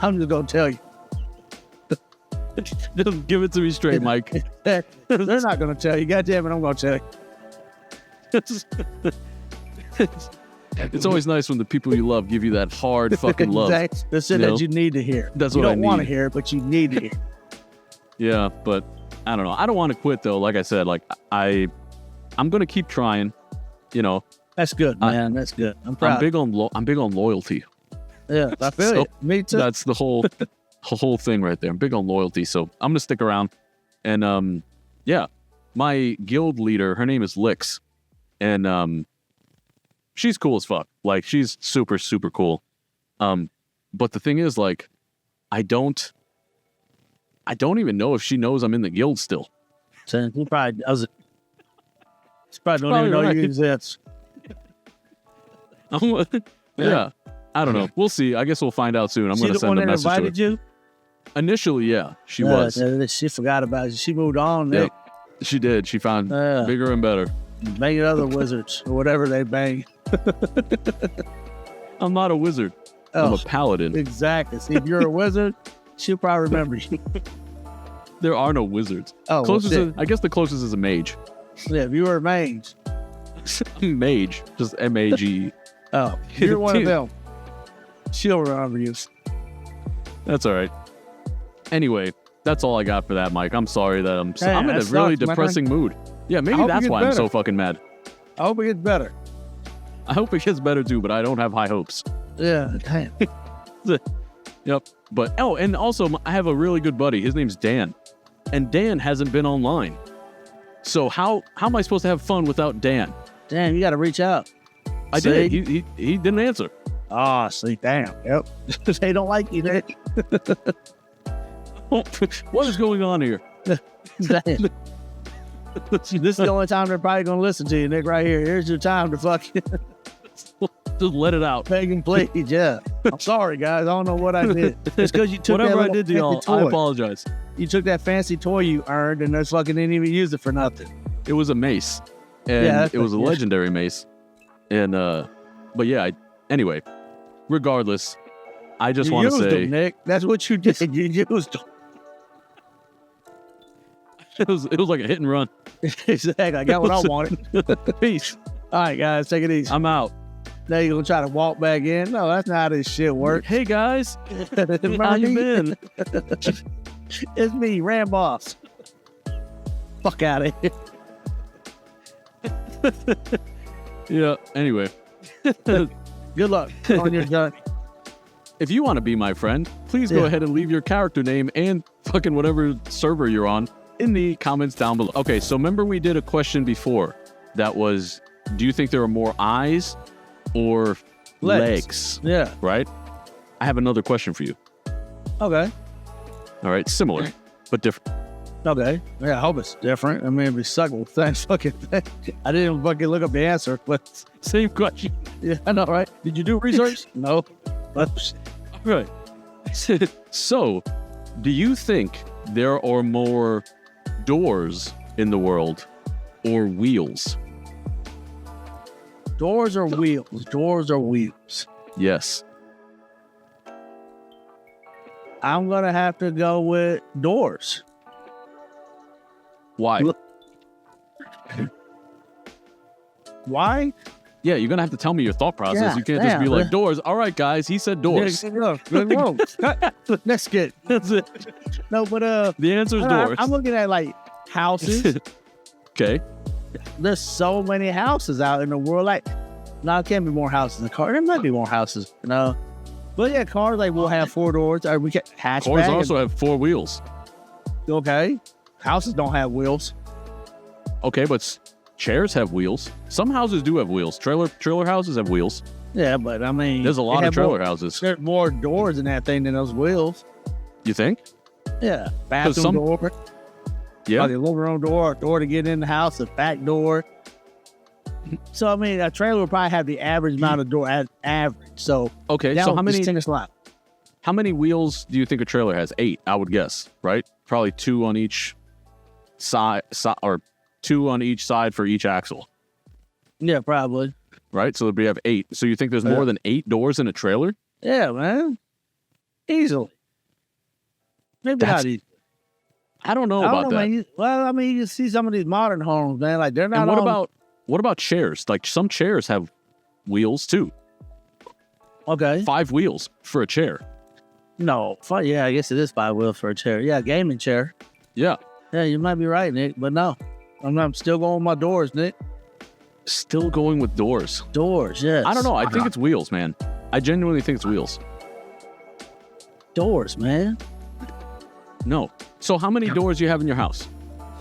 I'm just gonna tell you. Just give it to me straight, Mike. They're not gonna tell you. God damn it, I'm gonna tell you. It's always nice when the people you love give you that hard fucking love. The shit that you need to hear. That's what I need. You don't want to hear it, but you need to hear. Yeah, but I don't know. I don't want to quit though. Like I said, like I'm gonna keep trying. That's good, man. That's good. I'm proud. I'm big on loyalty. Yeah, I feel it. Me too. That's the whole thing right there. I'm big on loyalty, so I'm gonna stick around. And yeah, my guild leader, her name is Lix, and she's cool as fuck. Like she's super super cool. But the thing is, like, I don't even know if she knows I'm in the guild still. So he probably doesn't. She probably don't even know you exist. Yeah. I don't know. We'll see. I guess we'll find out soon. I'm going to send a message to her. Invited you? Initially, yeah, she was. She forgot about you. She moved on. Yep. She did. She found bigger and better. Banging other wizards or whatever they bang. I'm not a wizard. I'm a paladin. Exactly. See, if you're a wizard, she'll probably remember you. There are no wizards. Oh, closest well, is, I guess the closest is a mage. yeah, if you were a mage. Mage, just M-A-G. Oh, you're one of them. She'll remember you. That's all right. Anyway, that's all I got for that, Mike. I'm sorry that I'm in a that really sucks, depressing mood. Yeah, maybe hope it that's gets why I'm better. so fucking mad. I hope it gets better. I hope it gets better too, but I don't have high hopes. Yeah, damn. Yep. But and also I have a really good buddy. His name's Dan, and Dan hasn't been online. So how am I supposed to have fun without Dan? Damn, you got to reach out. I See? did. He didn't answer. Oh, see, damn. Yep. They don't like you, Nick. What is going on here? Damn. This is the only time they're probably going to listen to you, Nick, right here. Here's your time to fucking Just let it out. beg and plead. Yeah. I'm sorry, guys. I don't know what I did. It's because you took Whatever that I did to y'all, toy. I apologize. You took that fancy toy you earned and that's fucking didn't even use it for nothing. It was a mace, and Yeah, it was a yeah. legendary mace. And but yeah. Anyway, regardless, I just You want to used say them, Nick. That's what you did. You used them. it was like a hit and run. Exactly. I got what I wanted. Peace. All right, guys, take it easy. I'm out. Now you're going to try to walk back in? No, that's not how this shit works. Hey guys, Remember how you me? been? It's me, Ramboss. Fuck out of here. Yeah. Anyway, Good luck on your journey. if you want to be my friend, please go Yeah. ahead and leave your character name and fucking whatever server you're on in the comments down below. Okay, so remember we did a question before that was, do you think there are more eyes or legs? Yeah. Right? I have another question for you. Okay. All right, similar, but different. Okay. Yeah, I hope it's different. I mean, it'd be suckable. Thanks, fucking thing. I didn't even fucking look up the answer, but Same question. yeah, I know, right? Did you do research? No. But All right. So, do you think there are more doors in the world or wheels? doors or wheels? Doors or wheels? Yes. I'm going to have to go with doors. Why? Look. Why? Yeah, you're going to have to tell me your thought process. Yeah, You can't just be yeah. like, doors. All right, guys, he said doors. Next skit. That's it. No, but The answer is doors. I'm looking at like houses. Okay. There's so many houses out in the world. Like, no, it can't be more houses than cars. There might be more houses, you know. But yeah, cars like we'll have 4 doors. Or we get hatchback. Cars also have 4 wheels. Okay. Houses don't have wheels. Okay, but chairs have wheels. Some houses do have wheels. Trailer houses have wheels. Yeah, but I mean, There's a lot they of have trailer more, houses. There's more doors in that thing than those wheels. You think? Yeah, bathroom some- door. Yeah. Like a living room door, door to get in the house, a back door. So I mean, a trailer will probably have the average amount of door as average. So Okay, that so would how many distinguish a lot. How many wheels do you think a trailer has? 8, I would guess, right? Probably 2 on each side, or 2 on each side for each axle, Yeah, probably. right? So we have 8. So you think there's more than 8 doors in a trailer? Yeah, man. Easily. Maybe That's- not easily. I don't know I about don't know, that. man. Well, I mean, you see some of these modern homes, man. Like they're not. And all- what about chairs? Like some chairs have wheels too. Okay. 5 wheels for a chair. No. Yeah, I guess it is 5 wheels for a chair. Yeah, gaming chair. Yeah. Yeah, you might be right, Nick. But no, I'm still going with my doors, Nick. Still going with doors. Doors. Yes. I don't know. I think it's wheels, man. I genuinely think it's wheels. Doors, man. No. So how many doors do you have in your house?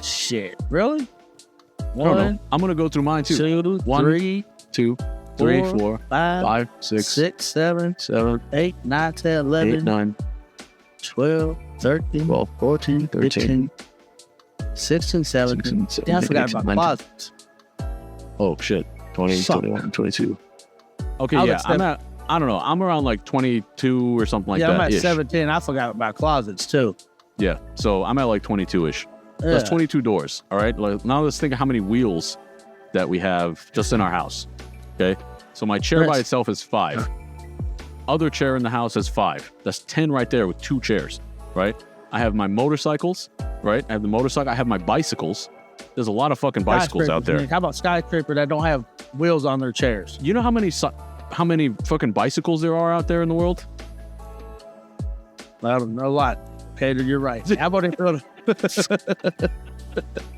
Shit. Really? I don't know. I'm gonna go through mine too. 2, 1, 3, 2, 3, 4, 4, 5, 5, 6, 6, 7, 7, 8, 9, 10, 11, 8, 9, 12, 13, 12, 14, 13, 15, 16, 17. Yeah, I forgot about 19. closets. Oh shit. 20, Fuck. 21, 22. Okay, I yeah. was I'm at, I don't know. I'm around like 22 or something like yeah, that. I'm at ish. 17. I forgot about closets too. Yeah. So I'm at like 22-ish. Yeah. That's 22 doors. All right. Now let's think of how many wheels that we have just in our house. Okay. So my chair by Yes. itself is 5. Other chair in the house is 5. That's 10 right there with 2 chairs. Right. I have my motorcycles, right? I have the motorcycle. I have my bicycles. There's a lot of fucking bicycles out there. How about skyscraper that don't have wheels on their chairs? You know how many fucking bicycles there are out there in the world? I don't know a lot. Tater, you're right. How about it?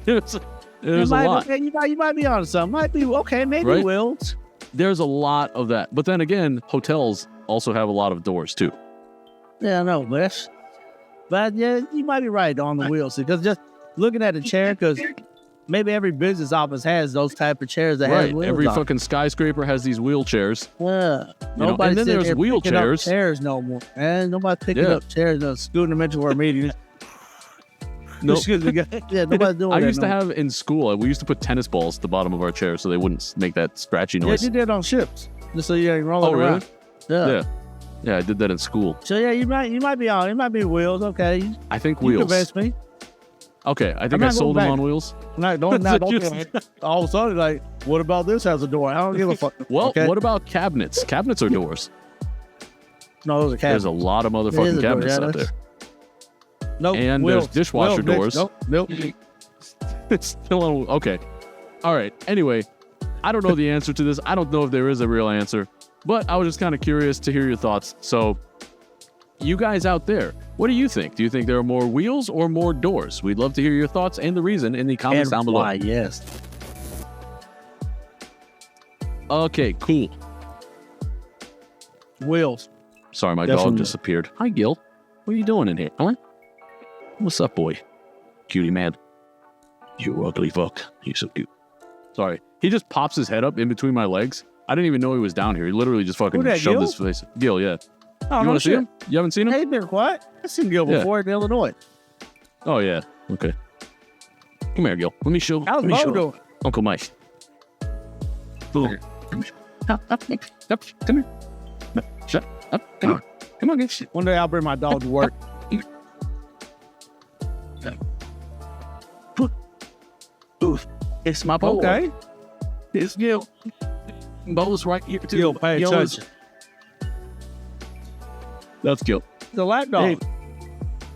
There's a lot. Okay, you might be on something. Might be okay. Maybe right? wheels. There's a lot of that. But then again, hotels also have a lot of doors too. Yeah, I know, but yeah, you might be right on the wheels because just looking at the chair, because maybe every business office has those type of chairs that have wheels. Every on. fucking skyscraper has these wheelchairs. Yeah, nobody. And then there's wheelchairs. Chairs no more, man. Nobody picking up chairs and scooting them into our meetings. No, yeah, nobody's doing I that. used to have in school. We used to put tennis balls at the bottom of our chairs so they wouldn't make that scratchy noise. Yeah, you did on ships, just so you ain't rolling around. Really? Yeah, I did that in school. So yeah, you might be on. It might be wheels. Okay. I think you wheels. Convinced me. Okay, I think I sold them on wheels. Don't all of a sudden like, what about this has a door? I don't give a fuck. Well, what about cabinets? Cabinets are doors. No, those are cabinets. There's a lot of motherfucking cabinets out there. Nope. And there's dishwasher doors. Nope. It's still on. Okay. All right. Anyway, I don't know the answer to this. I don't know if there is a real answer, but I was just kind of curious to hear your thoughts. So, you guys out there, what do you think? Do you think there are more wheels or more doors? We'd love to hear your thoughts and the reason in the comments down below. Yes. Okay, cool. Wheels. Sorry, my dog just appeared. Hi, Gil. What are you doing in here? Huh? What's up, boy? Cutie man. You ugly fuck. You're so cute. Sorry. He just pops his head up in between my legs. I didn't even know he was down here. He literally just fucking shoved his face. Gil, yeah. Oh, you want to see him? You haven't seen him? Hey, he's been quiet. I've seen Gil before in Illinois. Oh, yeah. Okay. Come here, Gil. Let me show. How's Mo doing? Uncle Mike. Come here. Come here. Shut up. Come on. Come on, get. One day I'll bring my dog to work. It's my boy. Okay. It's Gil. Bo's right here, too. Gil, pay attention. That's Gil. The lap dog. Hey,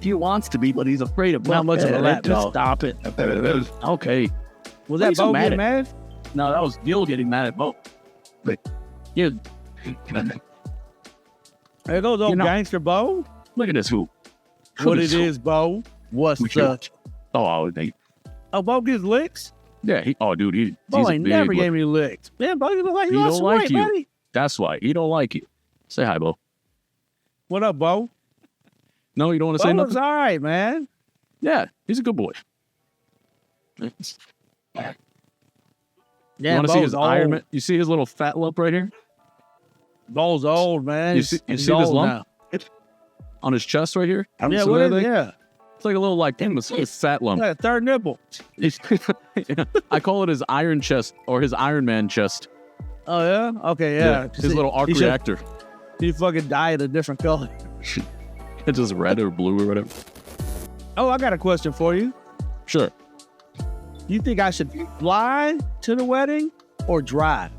he wants to be, but he's afraid of not much of a lap dog. Stop it. Okay. Was that Bo getting mad? No, that was Gil getting mad at Bo. But you. There goes old gangster Bo. Look at this hoop. What it is, Bo? What's up? Oh, they. Oh, Bo gets licks? Yeah, dude, Bo ain't never gave me licks. Man, Bo, you look like you lost weight, buddy. That's why. He don't like you. Say hi, Bo. What up, Bo? No, you don't want to say nothing? Bo's all right, man. Yeah, he's a good boy. Yeah, you want to see his Iron Man? You see his little fat lump right here? Bo's old, man. You see this lump? On his chest right here? Yeah, what is it? Yeah. It's like a little, it's a fat lump. Like a third nipple. I call it his Iron chest or his Iron Man chest. Oh, yeah? Okay, yeah. His little arc reactor. He fucking dyed a different color. It's just red or blue or whatever. Oh, I got a question for you. Sure. You think I should fly to the wedding or drive?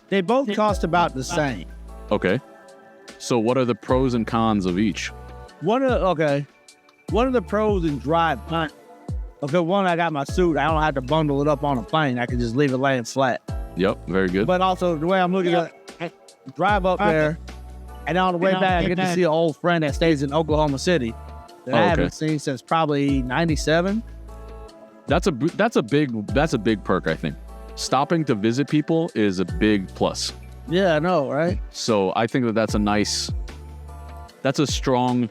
They both cost about the same. Okay. So what are the pros and cons of each? One of the pros in drive. Okay, one, I got my suit. I don't have to bundle it up on a plane. I can just leave it laying flat. Yep, very good. But also, the way I'm looking at it, drive up there, and on the way back, I get to see an old friend that stays in Oklahoma City that I haven't seen since probably 97. That's a big perk, I think. Stopping to visit people is a big plus. Yeah, I know, right? So I think that's a strong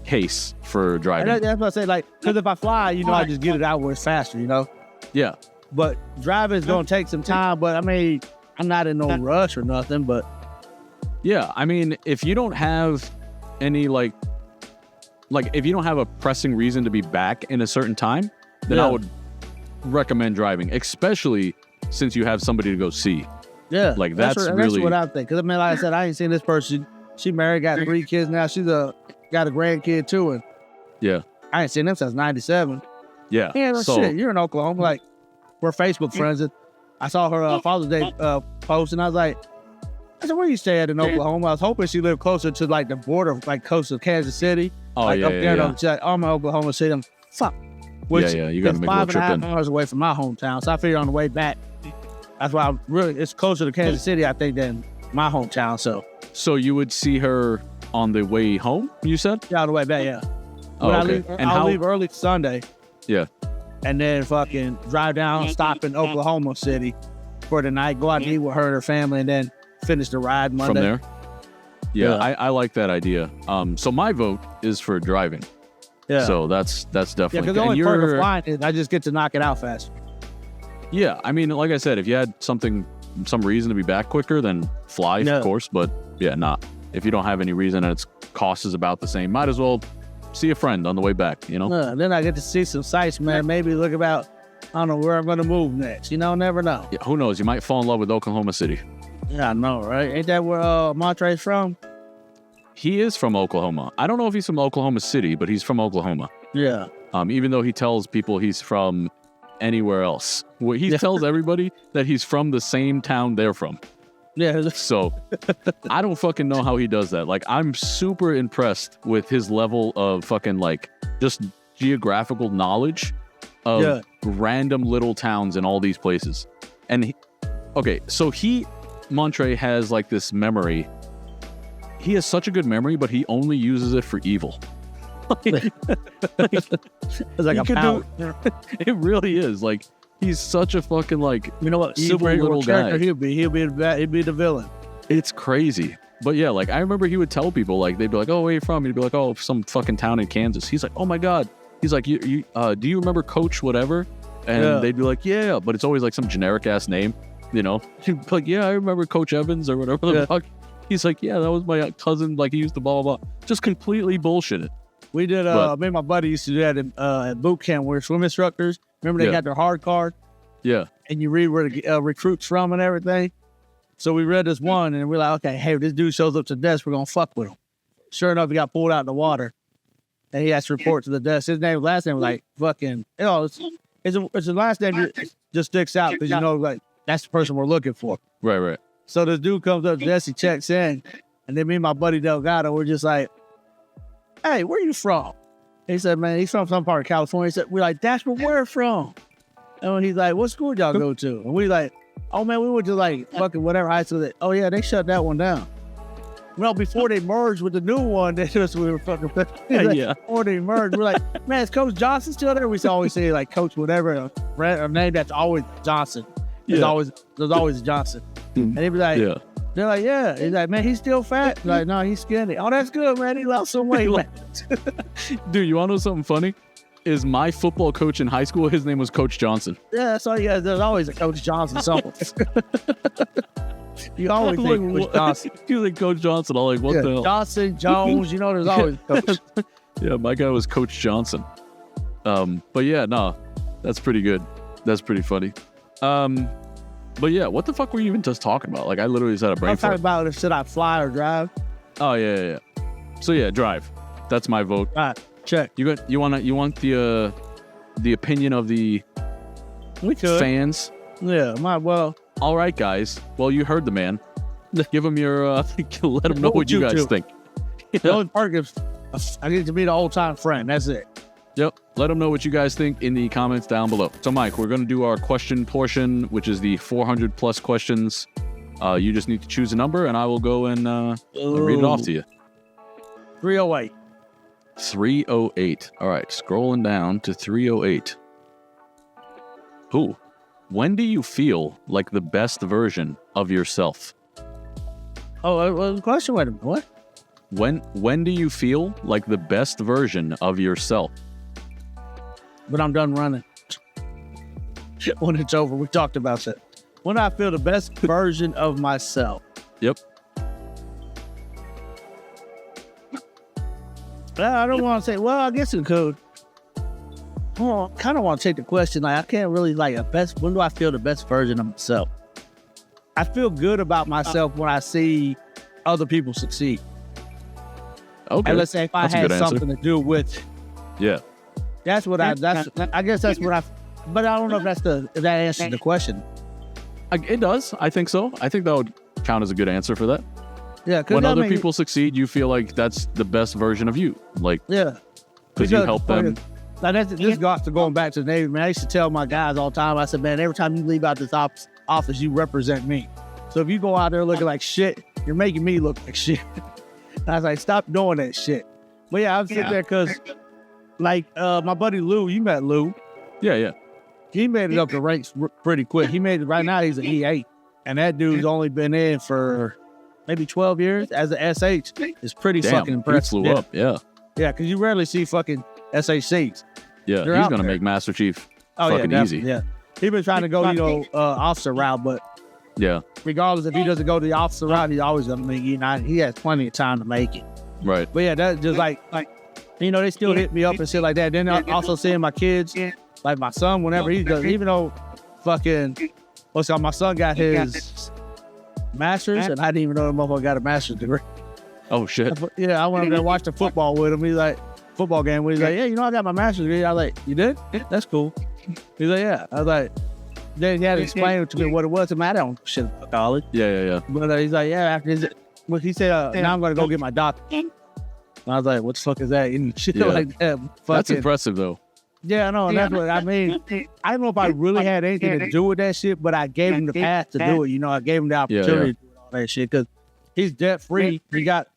case for driving. And that's what I say, because if I fly, I just get it out where it's faster, Yeah. But driving is going to take some time, but I mean, I'm not in no rush or nothing, but. Yeah, I mean, if you don't have any, if you don't have a pressing reason to be back in a certain time, then I would recommend driving, especially since you have somebody to go see. Yeah. That's really what I think. Because, I mean, like I said, I ain't seen this person. She married, got 3 kids now. She's got a grandkid, too. And yeah. I ain't seen them since 97. Yeah. Yeah, shit, you're in Oklahoma. We're Facebook friends. And I saw her Father's Day post, and I was like, I said, where you stay at in Oklahoma? I was hoping she lived closer to like the border, like close to Kansas City. Oh, like yeah, up there. yeah. She's like, oh, I'm in Oklahoma City. I'm fuck. Which you got to make a little trip in. 5.5 hours away from my hometown. So I figured on the way back, that's why it's closer to Kansas City, I think, than my hometown. So you would see her on the way home, you said? Yeah, on the way back, yeah. Oh, okay. I'll leave early Sunday. Yeah. And then fucking drive down, stop in Oklahoma City for the night, go out and eat with her and her family, and then finish the ride Monday. From there? Yeah. I like that idea. So my vote is for driving. Yeah. So that's definitely. Yeah, because the only perk of flying is I just get to knock it out faster. Yeah, I mean, like I said, if you had some reason to be back quicker, then fly, of course. But yeah, not if you don't have any reason and its cost is about the same. Might as well see a friend on the way back, you know? Then I get to see some sights, man. Maybe look about, I don't know where I'm going to move next. You know, never know. Yeah, who knows? You might fall in love with Oklahoma City. Yeah, I know, right? Ain't that where Montre's from? He is from Oklahoma. I don't know if he's from Oklahoma City, but he's from Oklahoma. Yeah. Even though he tells people he's from anywhere else. He tells everybody that he's from the same town they're from. Yeah. So I don't fucking know how he does that. Like, I'm super impressed with his level of fucking like just geographical knowledge of random little towns in all these places. And Montre has like this memory. He has such a good memory, but he only uses it for evil. It's like a power. It really is. Like, he's such a fucking like, you know what, super little guy. He'd be the villain. It's crazy. But yeah, like I remember he would tell people, like they'd be like, "Oh, where are you from?" He'd be like, "Oh, some fucking town in Kansas." He's like, "Oh my god." He's like, "You do you remember Coach whatever?" And they'd be like, "Yeah," but it's always like some generic ass name, you know? He'd be like, "Yeah, I remember Coach Evans or whatever the fuck." He's like, "Yeah, that was my cousin. Like he used to blah blah blah." Just completely bullshit it. We did. Me and my buddy used to do that at boot camp. We're swim instructors. Remember they got their hard card. Yeah. And you read where the recruit's from and everything. So we read this one, and we're like, okay, hey, if this dude shows up to the desk, we're going to fuck with him. Sure enough, he got pulled out in the water, and he has to report to the desk. His last name was like fucking, you know, it's a last name that just sticks out because, you know, like, that's the person we're looking for. Right. So this dude comes up to the desk, he checks in, and then me and my buddy Delgado, we're just like, hey, where you from? He said, man, he's from some part of California. He said, we're like, that's where we're from. And he's like, what school y'all go to? And we like, oh man, we went to like fucking whatever high school. Oh yeah, they shut that one down. Well, before they merged with the new one, we were fucking like, before they merged, we're like, man, is Coach Johnson still there? We always say like Coach whatever, a name that's always Johnson. There's always Johnson. And he'd be like, they're like, yeah. He's like, man, he's still fat. He's like, no, he's skinny. Oh, that's good, man. He lost some weight, man. Dude, you want to know something funny? Is my football coach in high school, his name was Coach Johnson. Yeah, that's all you guys. There's always a Coach Johnson somewhere. You always think Coach Johnson. You think Coach Johnson. I'm like, what the hell? Johnson, Jones, you know, there's always a coach. Yeah, my guy was Coach Johnson. But yeah, no, that's pretty good. That's pretty funny. But yeah, what the fuck were you even just talking about? Like, I literally just had a brain fart. I'm talking about should I fly or drive? Oh, yeah. So yeah, drive. That's my vote. All right. Check. You want the opinion of the fans? Yeah, might well. All right, guys. Well, you heard the man. Give him your let him know what you guys think. The only part is I get to be the old time friend. That's it. Yep. Let them know what you guys think in the comments down below. So, Mike, we're going to do our question portion, which is the 400 plus questions. You just need to choose a number, and I will go and read it off to you. 308. 308. All right, scrolling down to 308. Ooh. When do you feel like the best version of yourself? Oh, question. Wait a minute. What? When do you feel like the best version of yourself? When I'm done running. When it's over. We talked about that. When I feel the best version of myself. Yep. I don't want to say, well, I guess it could. I kind of want to take the question. Like, I can't really when do I feel the best version of myself? I feel good about myself when I see other people succeed. Okay. And let's say if I had something to do with it. Yeah. That's what I guess that's what but I don't know if that answers the question. It does. I think so. I think that would count as a good answer for that? Yeah, when other people succeed, you feel like that's the best version of you. Like, yeah, because you help them. Like this got to going back to the Navy, man. I used to tell my guys all the time, I said, man, every time you leave out this office, you represent me. So if you go out there looking like shit, you're making me look like shit. I was like, stop doing that shit. But yeah, I'm sitting there because, like, my buddy Lou, you met Lou. Yeah. He made it up the ranks pretty quick. He made it, right now he's an E8. And that dude's only been in for maybe 12 years as an SH. It's pretty fucking impressive. He flew up, yeah. Yeah, because you rarely see fucking SHCs. Yeah, he's going to make Master Chief easy. Yeah. He's been trying to go, officer route, but yeah, regardless if he doesn't go the officer route, he's always going to make it. He has plenty of time to make it. Right. But yeah, that's just like they still hit me up and shit like that. Then I also seeing my kids, like my son, whenever he does, even though my son got his master's, and I didn't even know the motherfucker got a master's degree. Oh shit. Yeah, I went over there and watched the football with him. He's like, football game. He's like, yeah, I got my master's degree. I was like, you did? Yeah, that's cool. He's like, yeah. I was like, then he had to explain to me what it was. I don't know shit about college. Yeah. But he's like, yeah, after his, well, he said, now I'm going to go get my doctorate. And I was like, what the fuck is that? And shit like that. That's impressive, though. Yeah, I know. And that's what I mean. I don't know if I really had anything to do with that shit, but I gave him the path to do it. I gave him the opportunity to do all that shit because he's debt free. He got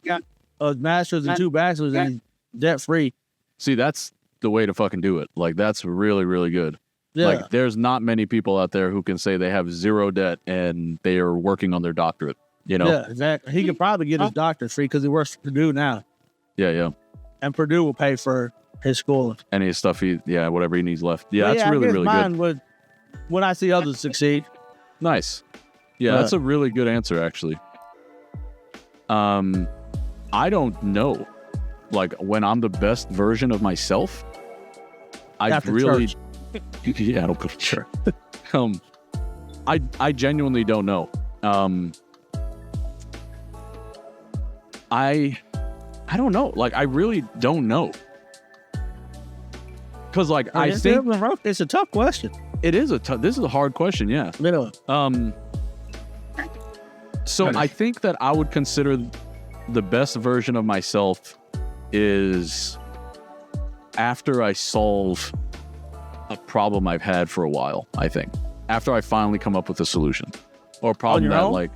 a master's and 2 bachelors, and he's debt free. See, that's the way to fucking do it. Like, that's really, really good. Yeah. Like, there's not many people out there who can say they have 0 debt and they are working on their doctorate, Yeah, exactly. He could probably get his doctorate free because he works for Purdue now. Yeah. And Purdue will pay for his schooling. Any stuff whatever he needs left. Yeah, that's really, really good. Would, when I see others succeed. Nice. Yeah, that's a really good answer, actually. I don't know. Like, when I'm the best version of myself, After really... church. Yeah, I don't go to church. I genuinely don't know. I don't know. Like, I really don't know. Because, like, I think... It's a tough question. It is this is a hard question, yeah. Literally. So I think that I would consider the best version of myself is after I solve a problem I've had for a while, I think. After I finally come up with a solution. Or a problem that, like...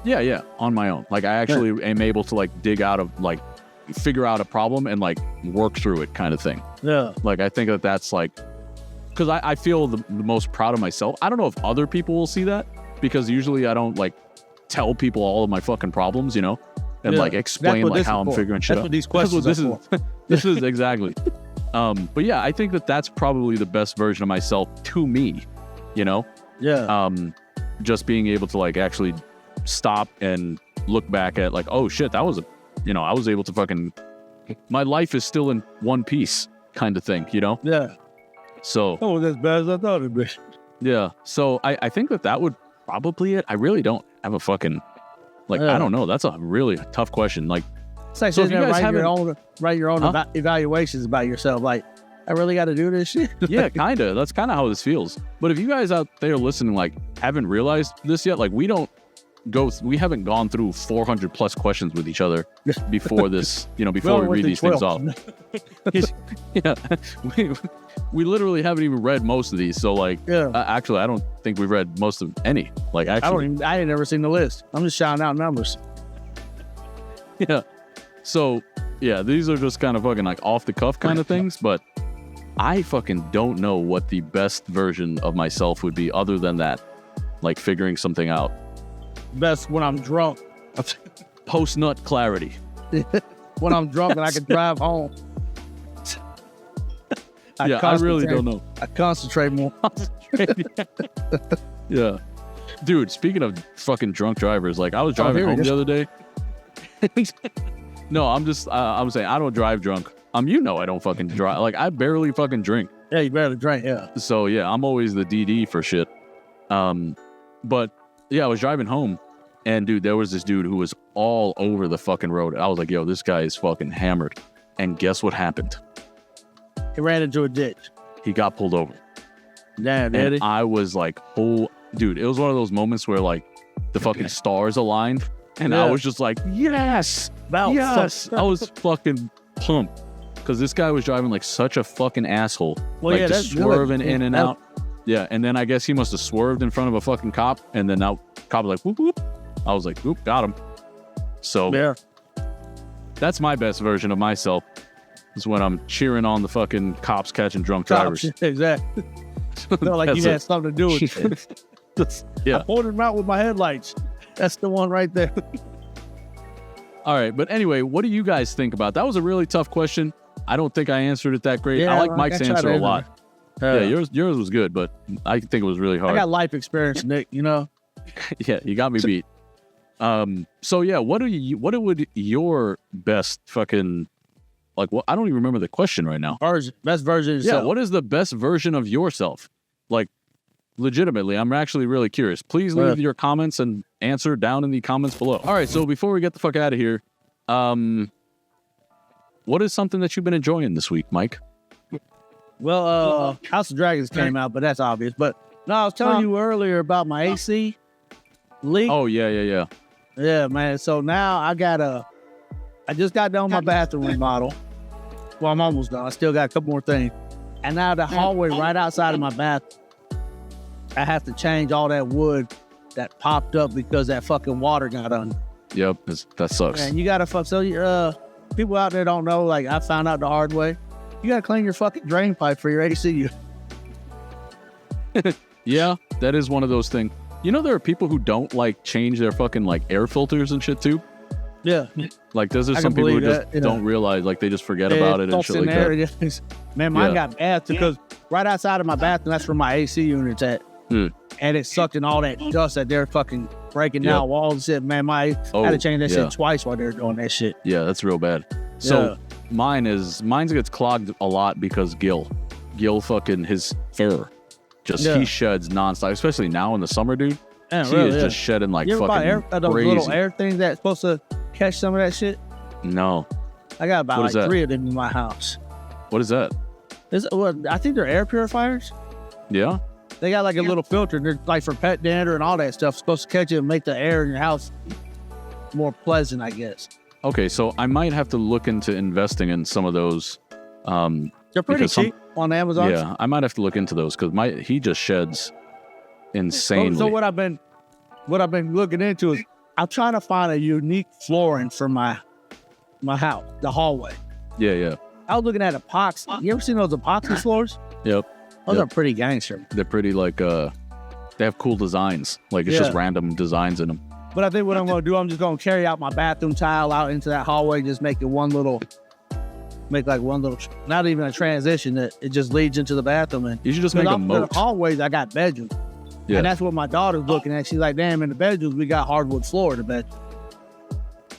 Yeah, on my own. Like, I actually am able to, like, dig out of, like, figure out a problem and, like, work through it kind of thing. Yeah. Like, I think that's, like... Because I feel the most proud of myself. I don't know if other people will see that, because usually I don't, like, tell people all of my fucking problems, and, like, explain, like, how I'm figuring shit out. That's what these questions are for. This is exactly. But, yeah, I think that's probably the best version of myself to me, Yeah. Just being able to, like, actually stop and look back at, like, oh, shit, that was I was able to fucking... My life is still in one piece kind of thing, Yeah. So... Oh, as bad as I thought it'd be. Yeah. So I think that would probably it. I really don't have a fucking... Like, I don't know. That's a really tough question. Like... It's like, so if you guys write your own evaluations about yourself. Like, I really got to do this shit? Yeah, kind of. That's kind of how this feels. But if you guys out there listening, like, haven't realized this yet, like, we haven't gone through 400 plus questions with each other before this, before we read these 12. Things off. Yeah. We literally haven't even read most of these. So, like, actually, I don't think we've read most of any. Like, actually, I ain't never seen the list. I'm just shouting out numbers. Yeah. So, yeah, these are just kind of fucking, like, off the cuff kind of things. But I fucking don't know what the best version of myself would be other than that. Like, figuring something out. Best when I'm drunk. Post-nut clarity. When I'm drunk and I can drive home. I really don't know. I concentrate more. Yeah. Dude, speaking of fucking drunk drivers, like, I was driving home the other day. No, I'm saying I don't drive drunk. I don't fucking drive. Like, I barely fucking drink. Yeah, you barely drink, yeah. So, yeah, I'm always the DD for shit. But, yeah, I was driving home, and, dude, there was this dude who was all over the fucking road. I was like, yo, this guy is fucking hammered. And guess what happened? He ran into a ditch. He got pulled over. Damn, did he? I was like, oh, dude, it was one of those moments where, like, the fucking stars aligned. And I was just like, yes. Yes. I was fucking pumped. Because this guy was driving like such a fucking asshole. Well, like yeah, just that's swerving good. in and out. Yeah, and then I guess he must have swerved in front of a fucking cop. And then now cop was like, whoop, whoop. I was like, whoop, got him. So that's my best version of myself. Is when I'm cheering on the fucking cops catching drunk drivers. Exactly. Felt like you had something to do with it. I pointed him out with my headlights. That's the one right there. All right, but anyway, what do you guys think about that? Was a really tough question. I don't think I answered it that great. I like Mike's answer a lot. Yeah, yours was good, but I think it was really hard. I got life experience, Nick. You know. Yeah, you got me beat. So yeah, what would your best fucking like? What I don't even remember the question right now. Best version of yourself. Yeah, what is the best version of yourself? Like, legitimately, I'm actually really curious. Please leave your comments and answer down in the comments below. All right, so before we get the fuck out of here, what is something that you've been enjoying this week, Mike? Well, House of Dragons came out, but that's obvious. But no, I was telling you earlier about my AC leak. Oh yeah. Yeah, man. So now I just got done with my bathroom remodel. Well, I'm almost done. I still got a couple more things. And now the hallway right outside of my bathroom, I have to change all that wood that popped up because that fucking water got under. Yep, that sucks. And you gotta so people out there don't know, like I found out the hard way. You gotta clean your fucking drain pipe for your AC. Yeah, that is one of those things. You know, there are people who don't like change their fucking like air filters and shit too. Yeah. Like there's some people who just don't realize, like they just forget about it and shit like that. Man, mine got bad because right outside of my bathroom, that's where my AC unit's at. And it sucked in all that dust that they're fucking breaking down walls and shit. Man, I had to change that shit twice while they were doing that shit. Yeah, that's real bad. So mine gets clogged a lot because Gil fucking his fur. He sheds nonstop, especially now in the summer, dude. Yeah, he is just shedding like fucking those crazy. Little air things that's supposed to catch some of that shit? No. I got about like 3 of them in my house. What is that? I think they're air purifiers. Yeah? They got like a little filter. They're like for pet dander and all that stuff. It's supposed to catch it and make the air in your house more pleasant, I guess. Okay, so I might have to look into investing in some of those. They're pretty cheap on Amazon. Yeah, I might have to look into those because he just sheds insanely. So what I've been looking into is I'm trying to find a unique flooring for my house, the hallway. Yeah. I was looking at epoxy. You ever seen those epoxy floors? Yep. Those are pretty gangster. They're pretty like they have cool designs. Like it's just random designs in them. But I think what I'm going to do, I'm just going to carry out my bathroom tile out into that hallway, just make one little, not even a transition, that it just leads into the bathroom. And you should just make a moat. The hallways, I got bedrooms. Yeah. And that's what my daughter's looking at. She's like, damn, in the bedrooms, we got hardwood floor in the bedroom.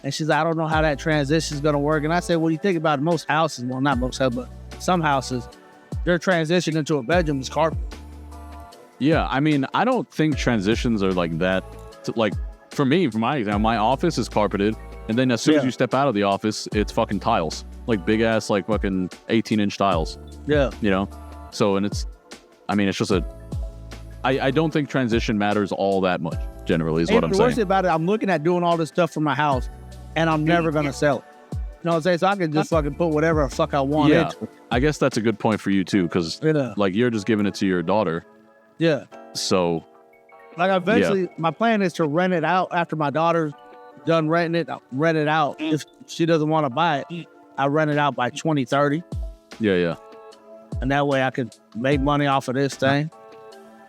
And she's like, I don't know how that transition is going to work. And I said, well, you think about it, most houses, well, not most houses, but some houses, their transition into a bedroom is carpet. Yeah, I mean, I don't think transitions are like that. Like, for me, for my example, my office is carpeted. And then as soon as you step out of the office, it's fucking tiles. Like big ass, like fucking 18-inch tiles. Yeah. You know? So, and it's just I don't think transition matters all that much, generally, is what I'm saying. The worst about it, I'm looking at doing all this stuff for my house, and I'm never going to sell it. You know what I'm saying? So I can just fucking put whatever the fuck I want into it. I guess that's a good point for you, too, because like you're just giving it to your daughter. Yeah. So. Like eventually, my plan is to rent it out after my daughter's done renting it. I'll rent it out. If she doesn't want to buy it, I rent it out by 2030. Yeah. And that way I could make money off of this thing.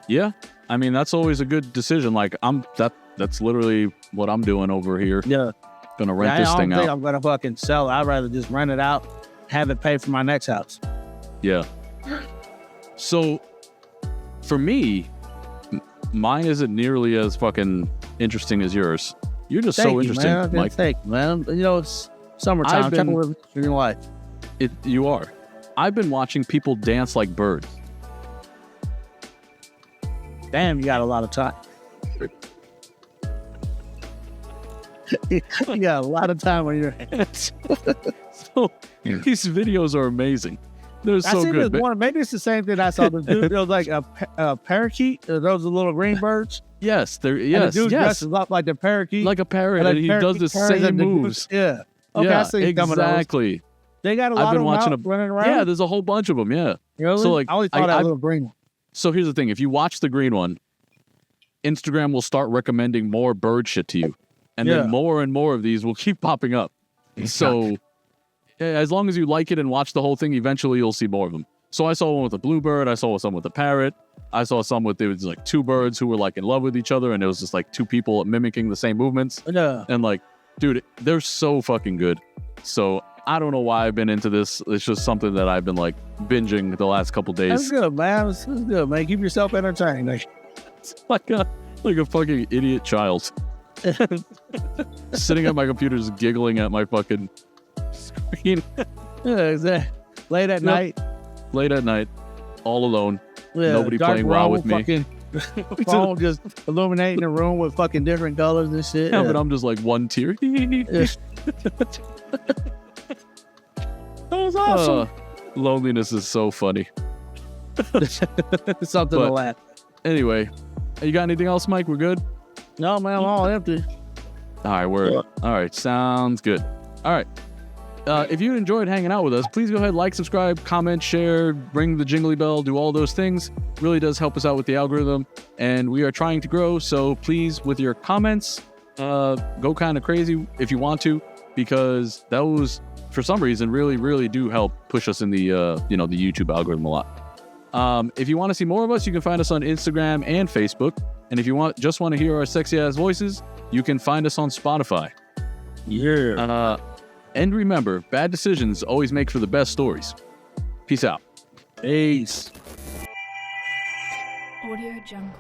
Yeah. I mean, that's always a good decision. Like that's literally what I'm doing over here. Yeah. Gonna rent this thing out. I don't think I'm gonna fucking sell it. I'd rather just rent it out, have it pay for my next house. Yeah. So for me, mine isn't nearly as fucking interesting as yours. You're just so interesting, Mike. Thank you, man. You know, it's summertime. I'm trying to live your life. You are. I've been watching people dance like birds. Damn, you got a lot of time. You got a lot of time on your hands. So these videos are amazing. They're I so seen good. this one. Maybe it's the same thing I saw. The dude, there was like a parakeet. Those are little green birds. Yes, they're And yes, the dude yes, dresses up like the parakeet. like a parrot, and he does the same moves. Yeah. Okay, I Yeah, see some of those. exactly. They got a I've lot been of them watching out running around. Yeah, there's a whole bunch of them. Yeah. Really? So like, I only saw that little green one. So here's the thing: if you watch the green one, Instagram will start recommending more bird shit to you, and then more and more of these will keep popping up. So as long as you like it and watch the whole thing, eventually you'll see more of them. So I saw one with a bluebird. I saw some with a parrot. I saw some with, it was like two birds who were like in love with each other, and it was just like two people mimicking the same movements. Yeah. And like, dude, they're so fucking good. So I don't know why I've been into this. It's just something that I've been like binging the last couple days. That's good, man. That's good, man. Keep yourself entertained. Like, like a fucking idiot child. Sitting at my computer just giggling at my fucking screen. yeah, exactly. Late at night. Late at night, all alone. Yeah, Nobody dark playing WoW with me. fucking phone just illuminating the room with fucking different colors and shit. Yeah, but I'm just like one tear. That was awesome. Loneliness is so funny. Something to laugh. Anyway, you got anything else, Mike? We're good? No, man, I'm all empty. All right, all right, sounds good. All right. If you enjoyed hanging out with us, please go ahead, like, subscribe, comment, share, ring the jingly bell, do all those things. Really does help us out with the algorithm, and we are trying to grow. So please, with your comments, go kind of crazy if you want to, because those, for some reason, really do help push us in the the YouTube algorithm a lot. If you want to see more of us, you can find us on Instagram and Facebook. And if you just want to hear our sexy ass voices, you can find us on Spotify. Yeah. And remember, bad decisions always make for the best stories. Peace out. Peace. Audio Jungle.